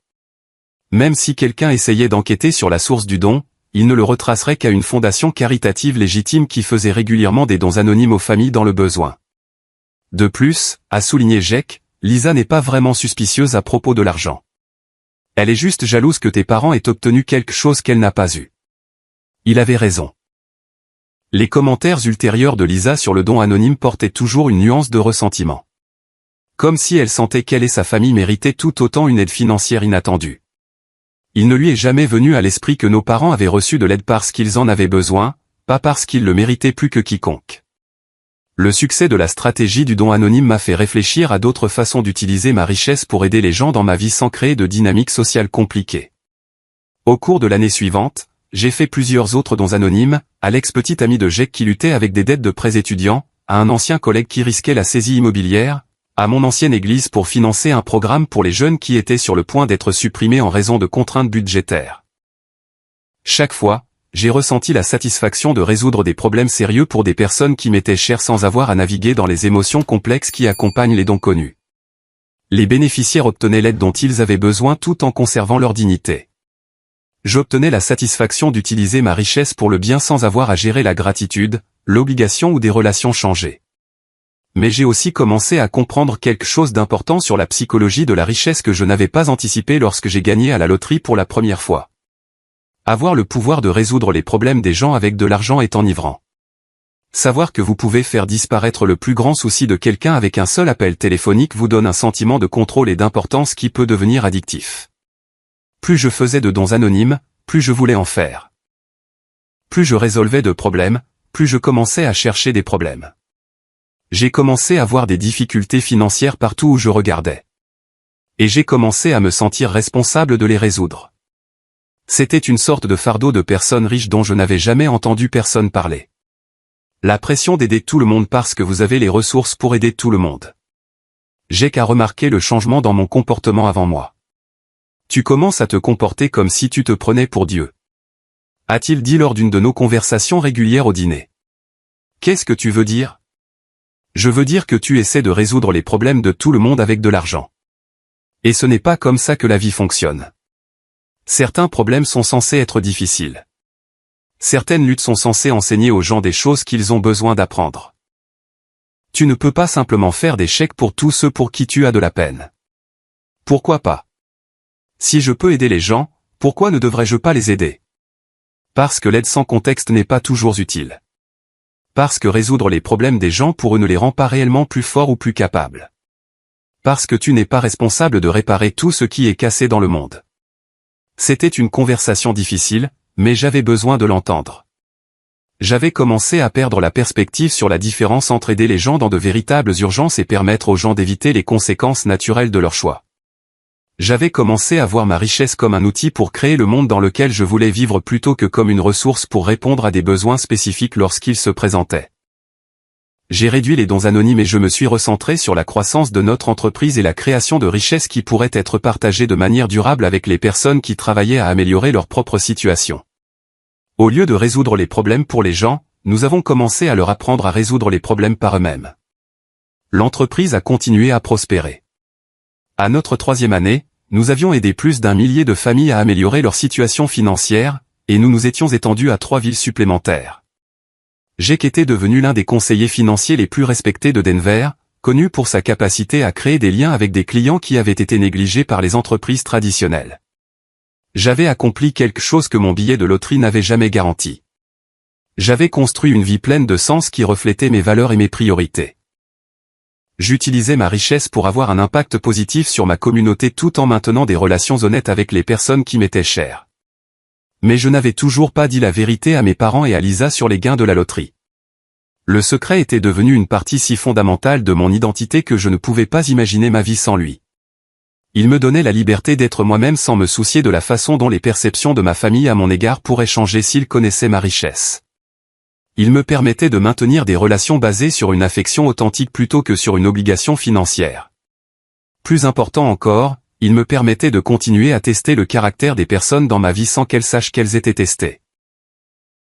Même si quelqu'un essayait d'enquêter sur la source du don, il ne le retracerait qu'à une fondation caritative légitime qui faisait régulièrement des dons anonymes aux familles dans le besoin. De plus, a souligné Jake, Lisa n'est pas vraiment suspicieuse à propos de l'argent. Elle est juste jalouse que tes parents aient obtenu quelque chose qu'elle n'a pas eu. Il avait raison. Les commentaires ultérieurs de Lisa sur le don anonyme portaient toujours une nuance de ressentiment. Comme si elle sentait qu'elle et sa famille méritaient tout autant une aide financière inattendue. Il ne lui est jamais venu à l'esprit que nos parents avaient reçu de l'aide parce qu'ils en avaient besoin, pas parce qu'ils le méritaient plus que quiconque. Le succès de la stratégie du don anonyme m'a fait réfléchir à d'autres façons d'utiliser ma richesse pour aider les gens dans ma vie sans créer de dynamique sociale compliquée. Au cours de l'année suivante, j'ai fait plusieurs autres dons anonymes, à l'ex-petit ami de Jake qui luttait avec des dettes de prêts étudiants, à un ancien collègue qui risquait la saisie immobilière, à mon ancienne église pour financer un programme pour les jeunes qui étaient sur le point d'être supprimés en raison de contraintes budgétaires. Chaque fois, j'ai ressenti la satisfaction de résoudre des problèmes sérieux pour des personnes qui m'étaient chères sans avoir à naviguer dans les émotions complexes qui accompagnent les dons connus. Les bénéficiaires obtenaient l'aide dont ils avaient besoin tout en conservant leur dignité. J'obtenais la satisfaction d'utiliser ma richesse pour le bien sans avoir à gérer la gratitude, l'obligation ou des relations changées. Mais j'ai aussi commencé à comprendre quelque chose d'important sur la psychologie de la richesse que je n'avais pas anticipé lorsque j'ai gagné à la loterie pour la première fois. Avoir le pouvoir de résoudre les problèmes des gens avec de l'argent est enivrant. Savoir que vous pouvez faire disparaître le plus grand souci de quelqu'un avec un seul appel téléphonique vous donne un sentiment de contrôle et d'importance qui peut devenir addictif. Plus je faisais de dons anonymes, plus je voulais en faire. Plus je résolvais de problèmes, plus je commençais à chercher des problèmes. J'ai commencé à voir des difficultés financières partout où je regardais. Et j'ai commencé à me sentir responsable de les résoudre. C'était une sorte de fardeau de personnes riches dont je n'avais jamais entendu personne parler. La pression d'aider tout le monde parce que vous avez les ressources pour aider tout le monde. J'ai qu'à remarquer le changement dans mon comportement avant moi. Tu commences à te comporter comme si tu te prenais pour Dieu. A-t-il dit lors d'une de nos conversations régulières au dîner. Qu'est-ce que tu veux dire? Je veux dire que tu essaies de résoudre les problèmes de tout le monde avec de l'argent. Et ce n'est pas comme ça que la vie fonctionne. Certains problèmes sont censés être difficiles. Certaines luttes sont censées enseigner aux gens des choses qu'ils ont besoin d'apprendre. Tu ne peux pas simplement faire des chèques pour tous ceux pour qui tu as de la peine. Pourquoi pas? Si je peux aider les gens, pourquoi ne devrais-je pas les aider? Parce que l'aide sans contexte n'est pas toujours utile. Parce que résoudre les problèmes des gens pour eux ne les rend pas réellement plus forts ou plus capables. Parce que tu n'es pas responsable de réparer tout ce qui est cassé dans le monde. C'était une conversation difficile, mais j'avais besoin de l'entendre. J'avais commencé à perdre la perspective sur la différence entre aider les gens dans de véritables urgences et permettre aux gens d'éviter les conséquences naturelles de leur choix. J'avais commencé à voir ma richesse comme un outil pour créer le monde dans lequel je voulais vivre plutôt que comme une ressource pour répondre à des besoins spécifiques lorsqu'ils se présentaient. J'ai réduit les dons anonymes et je me suis recentré sur la croissance de notre entreprise et la création de richesses qui pourraient être partagées de manière durable avec les personnes qui travaillaient à améliorer leur propre situation. Au lieu de résoudre les problèmes pour les gens, nous avons commencé à leur apprendre à résoudre les problèmes par eux-mêmes. L'entreprise a continué à prospérer. À notre 3e année, nous avions aidé plus d'1 millier de familles à améliorer leur situation financière, et nous nous étions étendus à 3 villes supplémentaires. Jake était devenu l'un des conseillers financiers les plus respectés de Denver, connu pour sa capacité à créer des liens avec des clients qui avaient été négligés par les entreprises traditionnelles. J'avais accompli quelque chose que mon billet de loterie n'avait jamais garanti. J'avais construit une vie pleine de sens qui reflétait mes valeurs et mes priorités. J'utilisais ma richesse pour avoir un impact positif sur ma communauté tout en maintenant des relations honnêtes avec les personnes qui m'étaient chères. Mais je n'avais toujours pas dit la vérité à mes parents et à Lisa sur les gains de la loterie. Le secret était devenu une partie si fondamentale de mon identité que je ne pouvais pas imaginer ma vie sans lui. Il me donnait la liberté d'être moi-même sans me soucier de la façon dont les perceptions de ma famille à mon égard pourraient changer s'ils connaissaient ma richesse. Il me permettait de maintenir des relations basées sur une affection authentique plutôt que sur une obligation financière. Plus important encore, il me permettait de continuer à tester le caractère des personnes dans ma vie sans qu'elles sachent qu'elles étaient testées.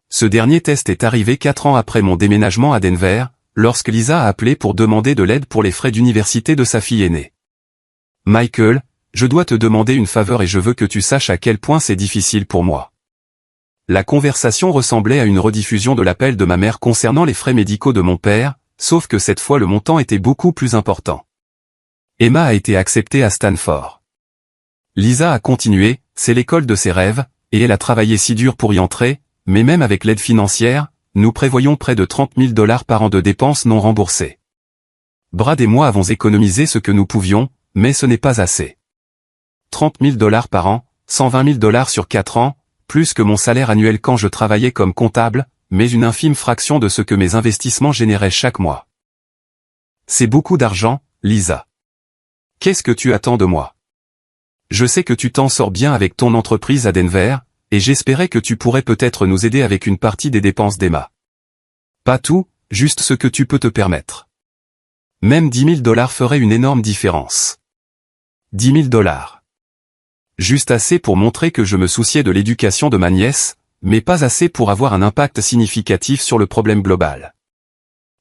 Ce dernier test est arrivé 4 ans après mon déménagement à Denver, lorsque Lisa a appelé pour demander de l'aide pour les frais d'université de sa fille aînée. Michael, je dois te demander une faveur et je veux que tu saches à quel point c'est difficile pour moi. La conversation ressemblait à une rediffusion de l'appel de ma mère concernant les frais médicaux de mon père, sauf que cette fois le montant était beaucoup plus important. Emma a été acceptée à Stanford. Lisa a continué, c'est l'école de ses rêves, et elle a travaillé si dur pour y entrer, mais même avec l'aide financière, nous prévoyons près de $30 000 par an de dépenses non remboursées. Brad et moi avons économisé ce que nous pouvions, mais ce n'est pas assez. $30 000 par an, $120 000 sur 4 ans, plus que mon salaire annuel quand je travaillais comme comptable, mais une infime fraction de ce que mes investissements généraient chaque mois. C'est beaucoup d'argent, Lisa. Qu'est-ce que tu attends de moi? Je sais que tu t'en sors bien avec ton entreprise à Denver, et j'espérais que tu pourrais peut-être nous aider avec une partie des dépenses d'Emma. Pas tout, juste ce que tu peux te permettre. Même 10 000 $ ferait une énorme différence. 10 000 $. Juste assez pour montrer que je me souciais de l'éducation de ma nièce, mais pas assez pour avoir un impact significatif sur le problème global.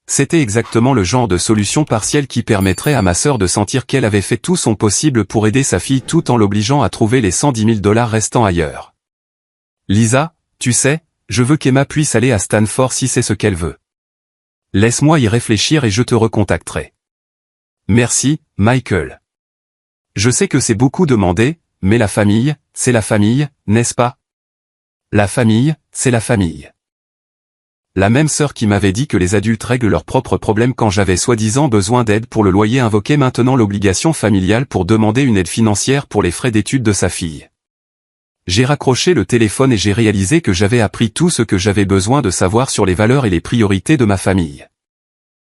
C'était exactement le genre de solution partielle qui permettrait à ma sœur de sentir qu'elle avait fait tout son possible pour aider sa fille tout en l'obligeant à trouver les 110 000 $ restants ailleurs. Lisa, tu sais, je veux qu'Emma puisse aller à Stanford si c'est ce qu'elle veut. Laisse-moi y réfléchir et je te recontacterai. Merci, Michael. Je sais que c'est beaucoup demandé, mais la famille, c'est la famille, n'est-ce pas? La famille, c'est la famille. La même sœur qui m'avait dit que les adultes règlent leurs propres problèmes quand j'avais soi-disant besoin d'aide pour le loyer invoquait maintenant l'obligation familiale pour demander une aide financière pour les frais d'études de sa fille. J'ai raccroché le téléphone et j'ai réalisé que j'avais appris tout ce que j'avais besoin de savoir sur les valeurs et les priorités de ma famille.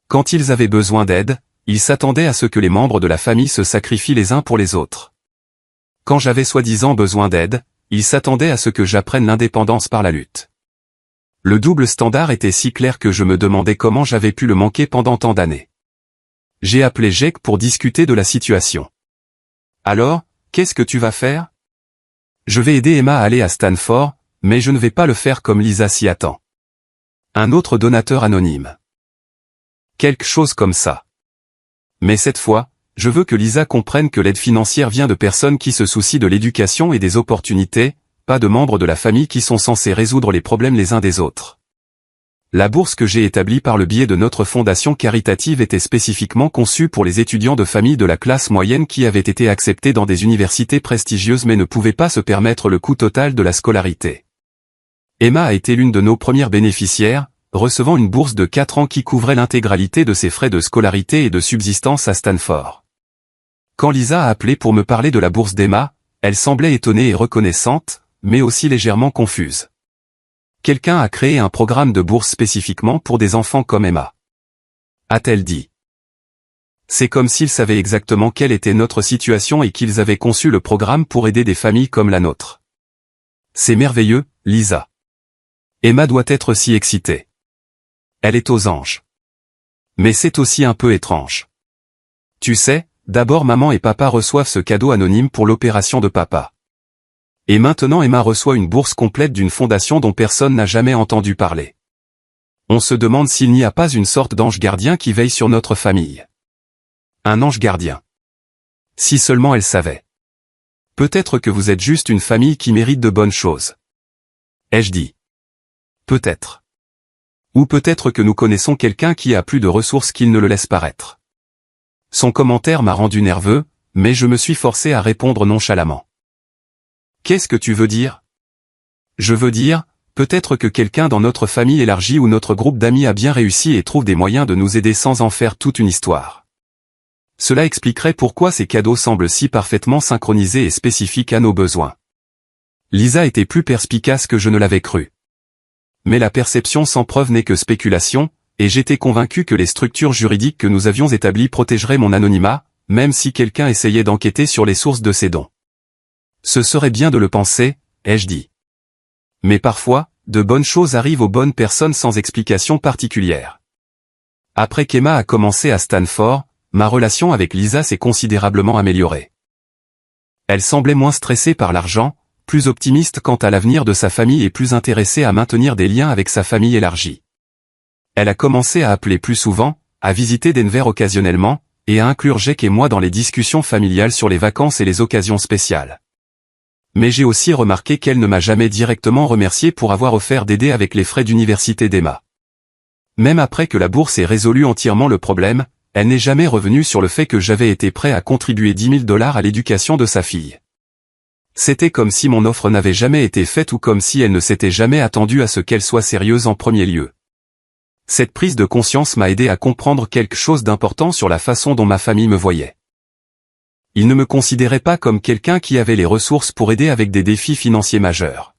Quand ils avaient besoin d'aide, ils s'attendaient à ce que les membres de la famille se sacrifient les uns pour les autres. Quand j'avais soi-disant besoin d'aide, ils s'attendaient à ce que j'apprenne l'indépendance par la lutte. Le double standard était si clair que je me demandais comment j'avais pu le manquer pendant tant d'années. J'ai appelé Jake pour discuter de la situation. Alors, qu'est-ce que tu vas faire? Je vais aider Emma à aller à Stanford, mais je ne vais pas le faire comme Lisa s'y attend. Un autre donateur anonyme. Quelque chose comme ça. Mais cette fois, je veux que Lisa comprenne que l'aide financière vient de personnes qui se soucient de l'éducation et des opportunités, pas de membres de la famille qui sont censés résoudre les problèmes les uns des autres. La bourse que j'ai établie par le biais de notre fondation caritative était spécifiquement conçue pour les étudiants de familles de la classe moyenne qui avaient été acceptés dans des universités prestigieuses mais ne pouvaient pas se permettre le coût total de la scolarité. Emma a été l'une de nos premières bénéficiaires, recevant une bourse de 4 ans qui couvrait l'intégralité de ses frais de scolarité et de subsistance à Stanford. Quand Lisa a appelé pour me parler de la bourse d'Emma, elle semblait étonnée et reconnaissante, mais aussi légèrement confuse. Quelqu'un a créé un programme de bourse spécifiquement pour des enfants comme Emma. A-t-elle dit. C'est comme s'ils savaient exactement quelle était notre situation et qu'ils avaient conçu le programme pour aider des familles comme la nôtre. C'est merveilleux, Lisa. Emma doit être si excitée. Elle est aux anges. Mais c'est aussi un peu étrange. Tu sais, d'abord maman et papa reçoivent ce cadeau anonyme pour l'opération de papa. Et maintenant Emma reçoit une bourse complète d'une fondation dont personne n'a jamais entendu parler. On se demande s'il n'y a pas une sorte d'ange gardien qui veille sur notre famille. Un ange gardien. Si seulement elle savait. Peut-être que vous êtes juste une famille qui mérite de bonnes choses. Ai-je dit. Peut-être. Ou peut-être que nous connaissons quelqu'un qui a plus de ressources qu'il ne le laisse paraître. Son commentaire m'a rendu nerveux, mais je me suis forcé à répondre nonchalamment. Qu'est-ce que tu veux dire? Je veux dire, peut-être que quelqu'un dans notre famille élargie ou notre groupe d'amis a bien réussi et trouve des moyens de nous aider sans en faire toute une histoire. Cela expliquerait pourquoi ces cadeaux semblent si parfaitement synchronisés et spécifiques à nos besoins. Lisa était plus perspicace que je ne l'avais cru. Mais la perception sans preuve n'est que spéculation, et j'étais convaincu que les structures juridiques que nous avions établies protégeraient mon anonymat, même si quelqu'un essayait d'enquêter sur les sources de ces dons. Ce serait bien de le penser, ai-je dit. Mais parfois, de bonnes choses arrivent aux bonnes personnes sans explication particulière. Après qu'Emma a commencé à Stanford, ma relation avec Lisa s'est considérablement améliorée. Elle semblait moins stressée par l'argent, plus optimiste quant à l'avenir de sa famille et plus intéressée à maintenir des liens avec sa famille élargie. Elle a commencé à appeler plus souvent, à visiter Denver occasionnellement, et à inclure Jake et moi dans les discussions familiales sur les vacances et les occasions spéciales. Mais j'ai aussi remarqué qu'elle ne m'a jamais directement remercié pour avoir offert d'aider avec les frais d'université d'Emma. Même après que la bourse ait résolu entièrement le problème, elle n'est jamais revenue sur le fait que j'avais été prêt à contribuer 10 000 $ à l'éducation de sa fille. C'était comme si mon offre n'avait jamais été faite ou comme si elle ne s'était jamais attendue à ce qu'elle soit sérieuse en premier lieu. Cette prise de conscience m'a aidé à comprendre quelque chose d'important sur la façon dont ma famille me voyait. Ils ne me considéraient pas comme quelqu'un qui avait les ressources pour aider avec des défis financiers majeurs.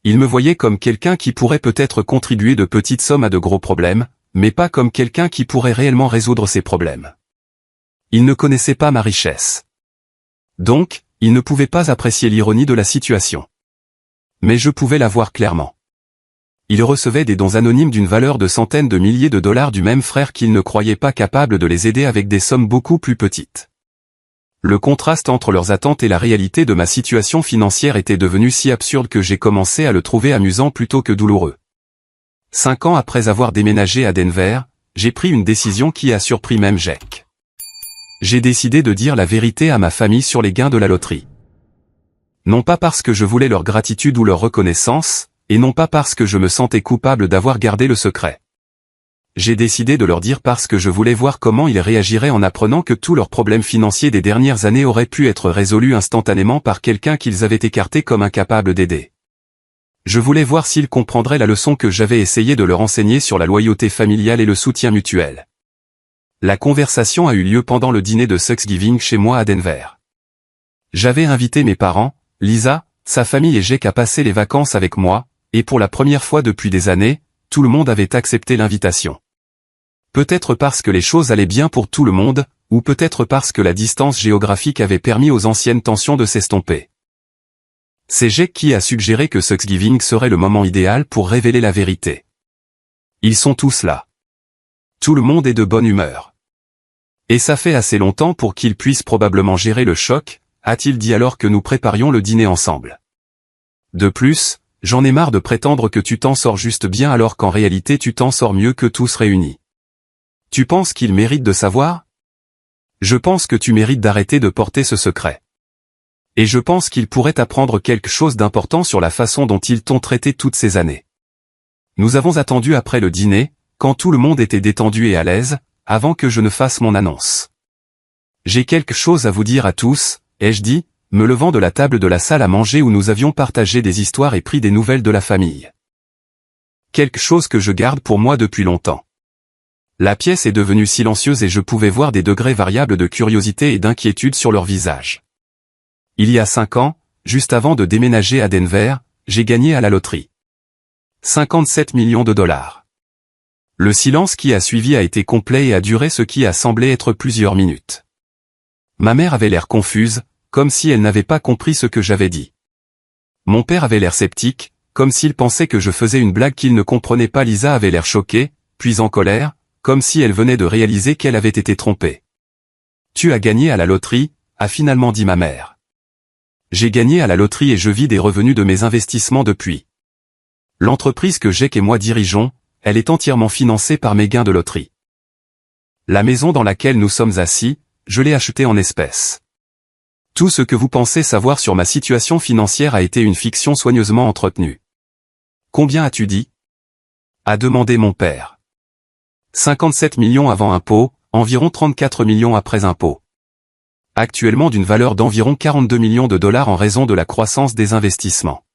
Ils me voyaient comme quelqu'un qui pourrait peut-être contribuer de petites sommes à de gros problèmes, mais pas comme quelqu'un qui pourrait réellement résoudre ces problèmes. Ils ne connaissaient pas ma richesse. Donc, ils ne pouvaient pas apprécier l'ironie de la situation. Mais je pouvais la voir clairement. Ils recevaient des dons anonymes d'une valeur de centaines de milliers de dollars du même frère qu'ils ne croyaient pas capable de les aider avec des sommes beaucoup plus petites. Le contraste entre leurs attentes et la réalité de ma situation financière était devenu si absurde que j'ai commencé à le trouver amusant plutôt que douloureux. 5 ans après avoir déménagé à Denver, j'ai pris une décision qui a surpris même Jake. J'ai décidé de dire la vérité à ma famille sur les gains de la loterie. Non pas parce que je voulais leur gratitude ou leur reconnaissance, et non pas parce que je me sentais coupable d'avoir gardé le secret. J'ai décidé de leur dire parce que je voulais voir comment ils réagiraient en apprenant que tous leurs problèmes financiers des dernières années auraient pu être résolus instantanément par quelqu'un qu'ils avaient écarté comme incapable d'aider. Je voulais voir s'ils comprendraient la leçon que j'avais essayé de leur enseigner sur la loyauté familiale et le soutien mutuel. La conversation a eu lieu pendant le dîner de Thanksgiving chez moi à Denver. J'avais invité mes parents, Lisa, sa famille et Jake à passer les vacances avec moi, et pour la première fois depuis des années, tout le monde avait accepté l'invitation. Peut-être parce que les choses allaient bien pour tout le monde, ou peut-être parce que la distance géographique avait permis aux anciennes tensions de s'estomper. C'est Jake qui a suggéré que Thanksgiving serait le moment idéal pour révéler la vérité. Ils sont tous là. Tout le monde est de bonne humeur. Et ça fait assez longtemps pour qu'ils puissent probablement gérer le choc, a-t-il dit alors que nous préparions le dîner ensemble. De plus, j'en ai marre de prétendre que tu t'en sors juste bien alors qu'en réalité tu t'en sors mieux que tous réunis. Tu penses qu'ils méritent de savoir? Je pense que tu mérites d'arrêter de porter ce secret. Et je pense qu'ils pourraient apprendre quelque chose d'important sur la façon dont ils t'ont traité toutes ces années. Nous avons attendu après le dîner, quand tout le monde était détendu et à l'aise, avant que je ne fasse mon annonce. J'ai quelque chose à vous dire à tous, ai-je dit, me levant de la table de la salle à manger où nous avions partagé des histoires et pris des nouvelles de la famille. Quelque chose que je garde pour moi depuis longtemps. La pièce est devenue silencieuse et je pouvais voir des degrés variables de curiosité et d'inquiétude sur leur visage. Il y a 5 ans, juste avant de déménager à Denver, j'ai gagné à la loterie. 57 millions de dollars. Le silence qui a suivi a été complet et a duré ce qui a semblé être plusieurs minutes. Ma mère avait l'air confuse, comme si elle n'avait pas compris ce que j'avais dit. Mon père avait l'air sceptique, comme s'il pensait que je faisais une blague qu'il ne comprenait pas. Lisa avait l'air choquée, puis en colère, comme si elle venait de réaliser qu'elle avait été trompée. Tu as gagné à la loterie, a finalement dit ma mère. J'ai gagné à la loterie et je vis des revenus de mes investissements depuis. L'entreprise que Jake et moi dirigeons, elle est entièrement financée par mes gains de loterie. La maison dans laquelle nous sommes assis, je l'ai achetée en espèces. Tout ce que vous pensez savoir sur ma situation financière a été une fiction soigneusement entretenue. Combien as-tu dit? A demandé mon père. 57 millions avant impôt, environ 34 millions après impôt. Actuellement d'une valeur d'environ 42 millions de dollars en raison de la croissance des investissements.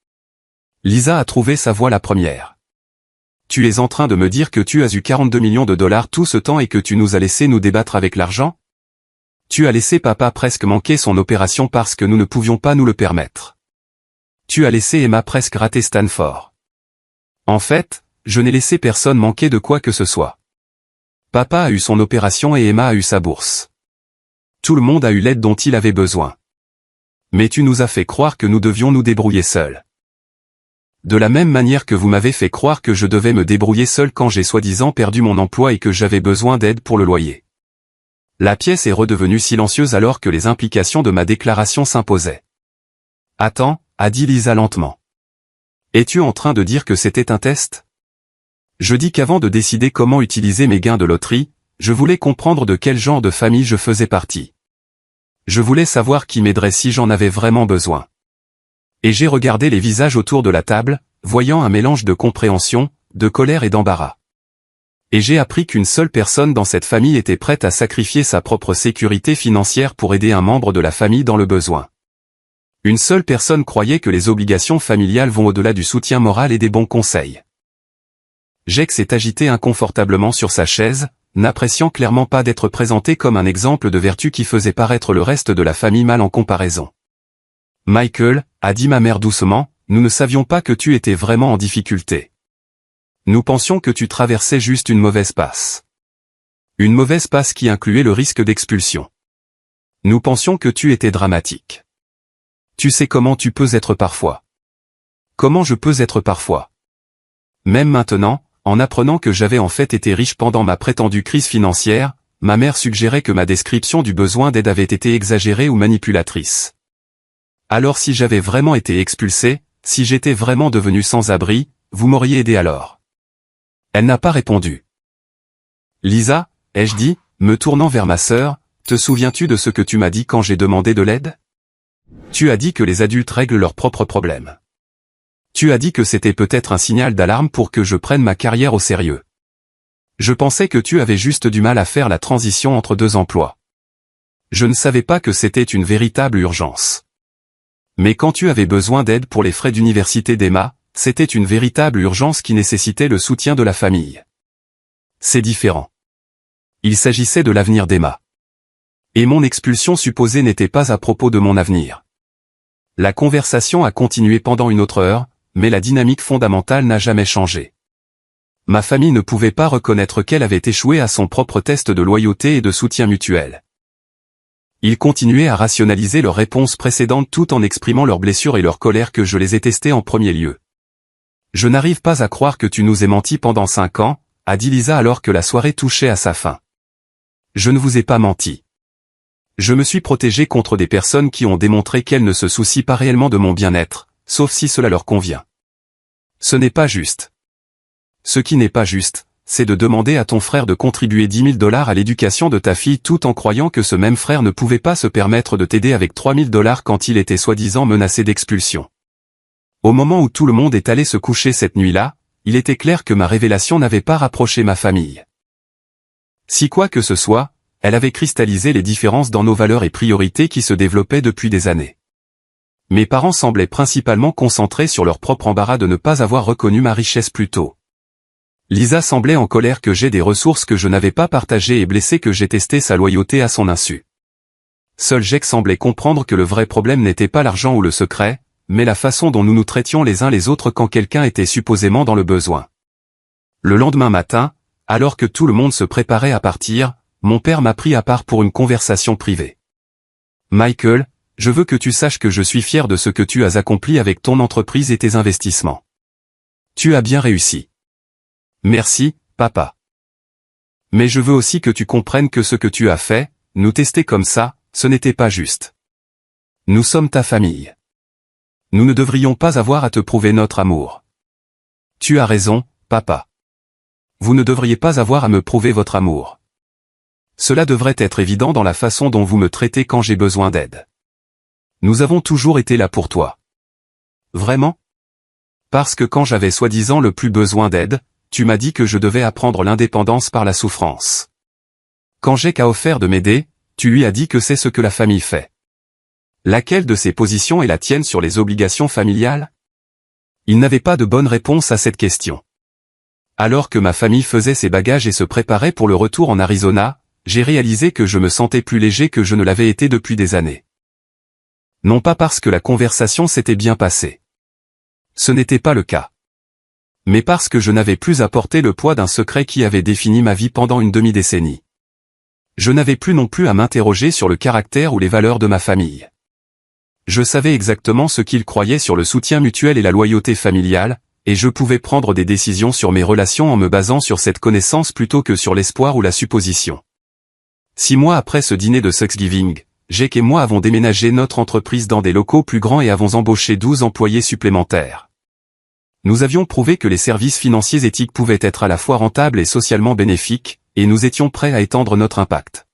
Lisa a trouvé sa voie la première. Tu es en train de me dire que tu as eu 42 millions de dollars tout ce temps et que tu nous as laissé nous débattre avec l'argent? Tu as laissé papa presque manquer son opération parce que nous ne pouvions pas nous le permettre. Tu as laissé Emma presque rater Stanford. En fait, je n'ai laissé personne manquer de quoi que ce soit. Papa a eu son opération et Emma a eu sa bourse. Tout le monde a eu l'aide dont il avait besoin. Mais tu nous as fait croire que nous devions nous débrouiller seuls. De la même manière que vous m'avez fait croire que je devais me débrouiller seul quand j'ai soi-disant perdu mon emploi et que j'avais besoin d'aide pour le loyer. La pièce est redevenue silencieuse alors que les implications de ma déclaration s'imposaient. Attends, a dit Lisa lentement. Es-tu en train de dire que c'était un test? Je dis qu'avant de décider comment utiliser mes gains de loterie, je voulais comprendre de quel genre de famille je faisais partie. Je voulais savoir qui m'aiderait si j'en avais vraiment besoin. Et j'ai regardé les visages autour de la table, voyant un mélange de compréhension, de colère et d'embarras. Et j'ai appris qu'une seule personne dans cette famille était prête à sacrifier sa propre sécurité financière pour aider un membre de la famille dans le besoin. Une seule personne croyait que les obligations familiales vont au-delà du soutien moral et des bons conseils. Jake s'est agité inconfortablement sur sa chaise, n'appréciant clairement pas d'être présenté comme un exemple de vertu qui faisait paraître le reste de la famille mal en comparaison. Michael, a dit ma mère doucement, nous ne savions pas que tu étais vraiment en difficulté. Nous pensions que tu traversais juste une mauvaise passe. Une mauvaise passe qui incluait le risque d'expulsion. Nous pensions que tu étais dramatique. Tu sais comment tu peux être parfois. Comment je peux être parfois. Même maintenant, en apprenant que j'avais en fait été riche pendant ma prétendue crise financière, ma mère suggérait que ma description du besoin d'aide avait été exagérée ou manipulatrice. Alors si j'avais vraiment été expulsé, si j'étais vraiment devenu sans abri, vous m'auriez aidé alors. Elle n'a pas répondu. Lisa, ai-je dit, me tournant vers ma sœur, te souviens-tu de ce que tu m'as dit quand j'ai demandé de l'aide? Tu as dit que les adultes règlent leurs propres problèmes. Tu as dit que c'était peut-être un signal d'alarme pour que je prenne ma carrière au sérieux. Je pensais que tu avais juste du mal à faire la transition entre 2 emplois. Je ne savais pas que c'était une véritable urgence. Mais quand tu avais besoin d'aide pour les frais d'université d'Emma, c'était une véritable urgence qui nécessitait le soutien de la famille. C'est différent. Il s'agissait de l'avenir d'Emma. Et mon expulsion supposée n'était pas à propos de mon avenir. La conversation a continué pendant une autre heure, mais la dynamique fondamentale n'a jamais changé. Ma famille ne pouvait pas reconnaître qu'elle avait échoué à son propre test de loyauté et de soutien mutuel. Ils continuaient à rationaliser leurs réponses précédentes tout en exprimant leurs blessures et leur colère que je les ai testées en premier lieu. Je n'arrive pas à croire que tu nous aies menti pendant 5 ans, a dit Lisa alors que la soirée touchait à sa fin. Je ne vous ai pas menti. Je me suis protégé contre des personnes qui ont démontré qu'elles ne se soucient pas réellement de mon bien-être, sauf si cela leur convient. Ce n'est pas juste. Ce qui n'est pas juste, c'est de demander à ton frère de contribuer $10 000 à l'éducation de ta fille tout en croyant que ce même frère ne pouvait pas se permettre de t'aider avec $3 000 quand il était soi-disant menacé d'expulsion. Au moment où tout le monde est allé se coucher cette nuit-là, il était clair que ma révélation n'avait pas rapproché ma famille. Si quoi que ce soit, elle avait cristallisé les différences dans nos valeurs et priorités qui se développaient depuis des années. Mes parents semblaient principalement concentrés sur leur propre embarras de ne pas avoir reconnu ma richesse plus tôt. Lisa semblait en colère que j'ai des ressources que je n'avais pas partagées et blessée que j'ai testé sa loyauté à son insu. Seul Jake semblait comprendre que le vrai problème n'était pas l'argent ou le secret, mais la façon dont nous nous traitions les uns les autres quand quelqu'un était supposément dans le besoin. Le lendemain matin, alors que tout le monde se préparait à partir, mon père m'a pris à part pour une conversation privée. Michael, je veux que tu saches que je suis fier de ce que tu as accompli avec ton entreprise et tes investissements. Tu as bien réussi. Merci, papa. Mais je veux aussi que tu comprennes que ce que tu as fait, nous tester comme ça, ce n'était pas juste. Nous sommes ta famille. Nous ne devrions pas avoir à te prouver notre amour. Tu as raison, papa. Vous ne devriez pas avoir à me prouver votre amour. Cela devrait être évident dans la façon dont vous me traitez quand j'ai besoin d'aide. Nous avons toujours été là pour toi. Vraiment? Parce que quand j'avais soi-disant le plus besoin d'aide, tu m'as dit que je devais apprendre l'indépendance par la souffrance. Quand Jake a offert de m'aider, tu lui as dit que c'est ce que la famille fait. Laquelle de ces positions est la tienne sur les obligations familiales? Il n'avait pas de bonne réponse à cette question. Alors que ma famille faisait ses bagages et se préparait pour le retour en Arizona, j'ai réalisé que je me sentais plus léger que je ne l'avais été depuis des années. Non pas parce que la conversation s'était bien passée. Ce n'était pas le cas. Mais parce que je n'avais plus à porter le poids d'un secret qui avait défini ma vie pendant une demi-décennie. Je n'avais plus non plus à m'interroger sur le caractère ou les valeurs de ma famille. Je savais exactement ce qu'ils croyaient sur le soutien mutuel et la loyauté familiale, et je pouvais prendre des décisions sur mes relations en me basant sur cette connaissance plutôt que sur l'espoir ou la supposition. 6 mois après ce dîner de Thanksgiving, Jake et moi avons déménagé notre entreprise dans des locaux plus grands et avons embauché 12 employés supplémentaires. Nous avions prouvé que les services financiers éthiques pouvaient être à la fois rentables et socialement bénéfiques, et nous étions prêts à étendre notre impact.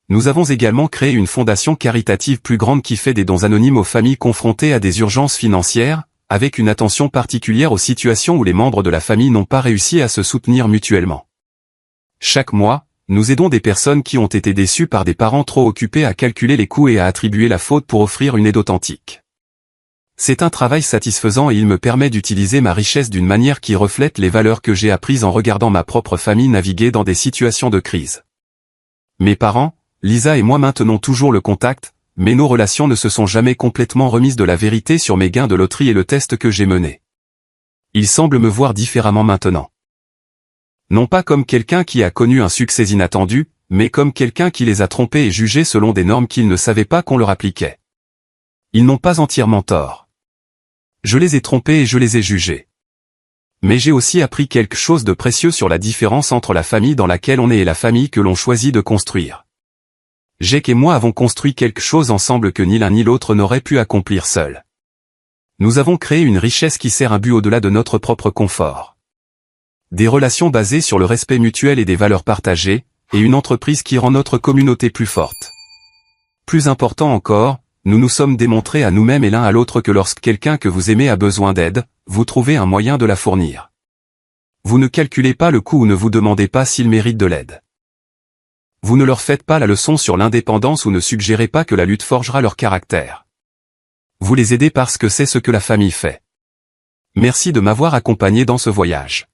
Nous avons également créé une fondation caritative plus grande qui fait des dons anonymes aux familles confrontées à des urgences financières, avec une attention particulière aux situations où les membres de la famille n'ont pas réussi à se soutenir mutuellement. Chaque mois, nous aidons des personnes qui ont été déçues par des parents trop occupés à calculer les coûts et à attribuer la faute pour offrir une aide authentique. C'est un travail satisfaisant et il me permet d'utiliser ma richesse d'une manière qui reflète les valeurs que j'ai apprises en regardant ma propre famille naviguer dans des situations de crise. Mes parents, Lisa et moi maintenons toujours le contact, mais nos relations ne se sont jamais complètement remises de la vérité sur mes gains de loterie et le test que j'ai mené. Ils semblent me voir différemment maintenant. Non pas comme quelqu'un qui a connu un succès inattendu, mais comme quelqu'un qui les a trompés et jugés selon des normes qu'ils ne savaient pas qu'on leur appliquait. Ils n'ont pas entièrement tort. Je les ai trompés et je les ai jugés. Mais j'ai aussi appris quelque chose de précieux sur la différence entre la famille dans laquelle on est et la famille que l'on choisit de construire. Jake et moi avons construit quelque chose ensemble que ni l'un ni l'autre n'aurait pu accomplir seul. Nous avons créé une richesse qui sert un but au-delà de notre propre confort. Des relations basées sur le respect mutuel et des valeurs partagées, et une entreprise qui rend notre communauté plus forte. Plus important encore, nous nous sommes démontrés à nous-mêmes et l'un à l'autre que lorsque quelqu'un que vous aimez a besoin d'aide, vous trouvez un moyen de la fournir. Vous ne calculez pas le coût ou ne vous demandez pas s'ils méritent de l'aide. Vous ne leur faites pas la leçon sur l'indépendance ou ne suggérez pas que la lutte forgera leur caractère. Vous les aidez parce que c'est ce que la famille fait. Merci de m'avoir accompagné dans ce voyage.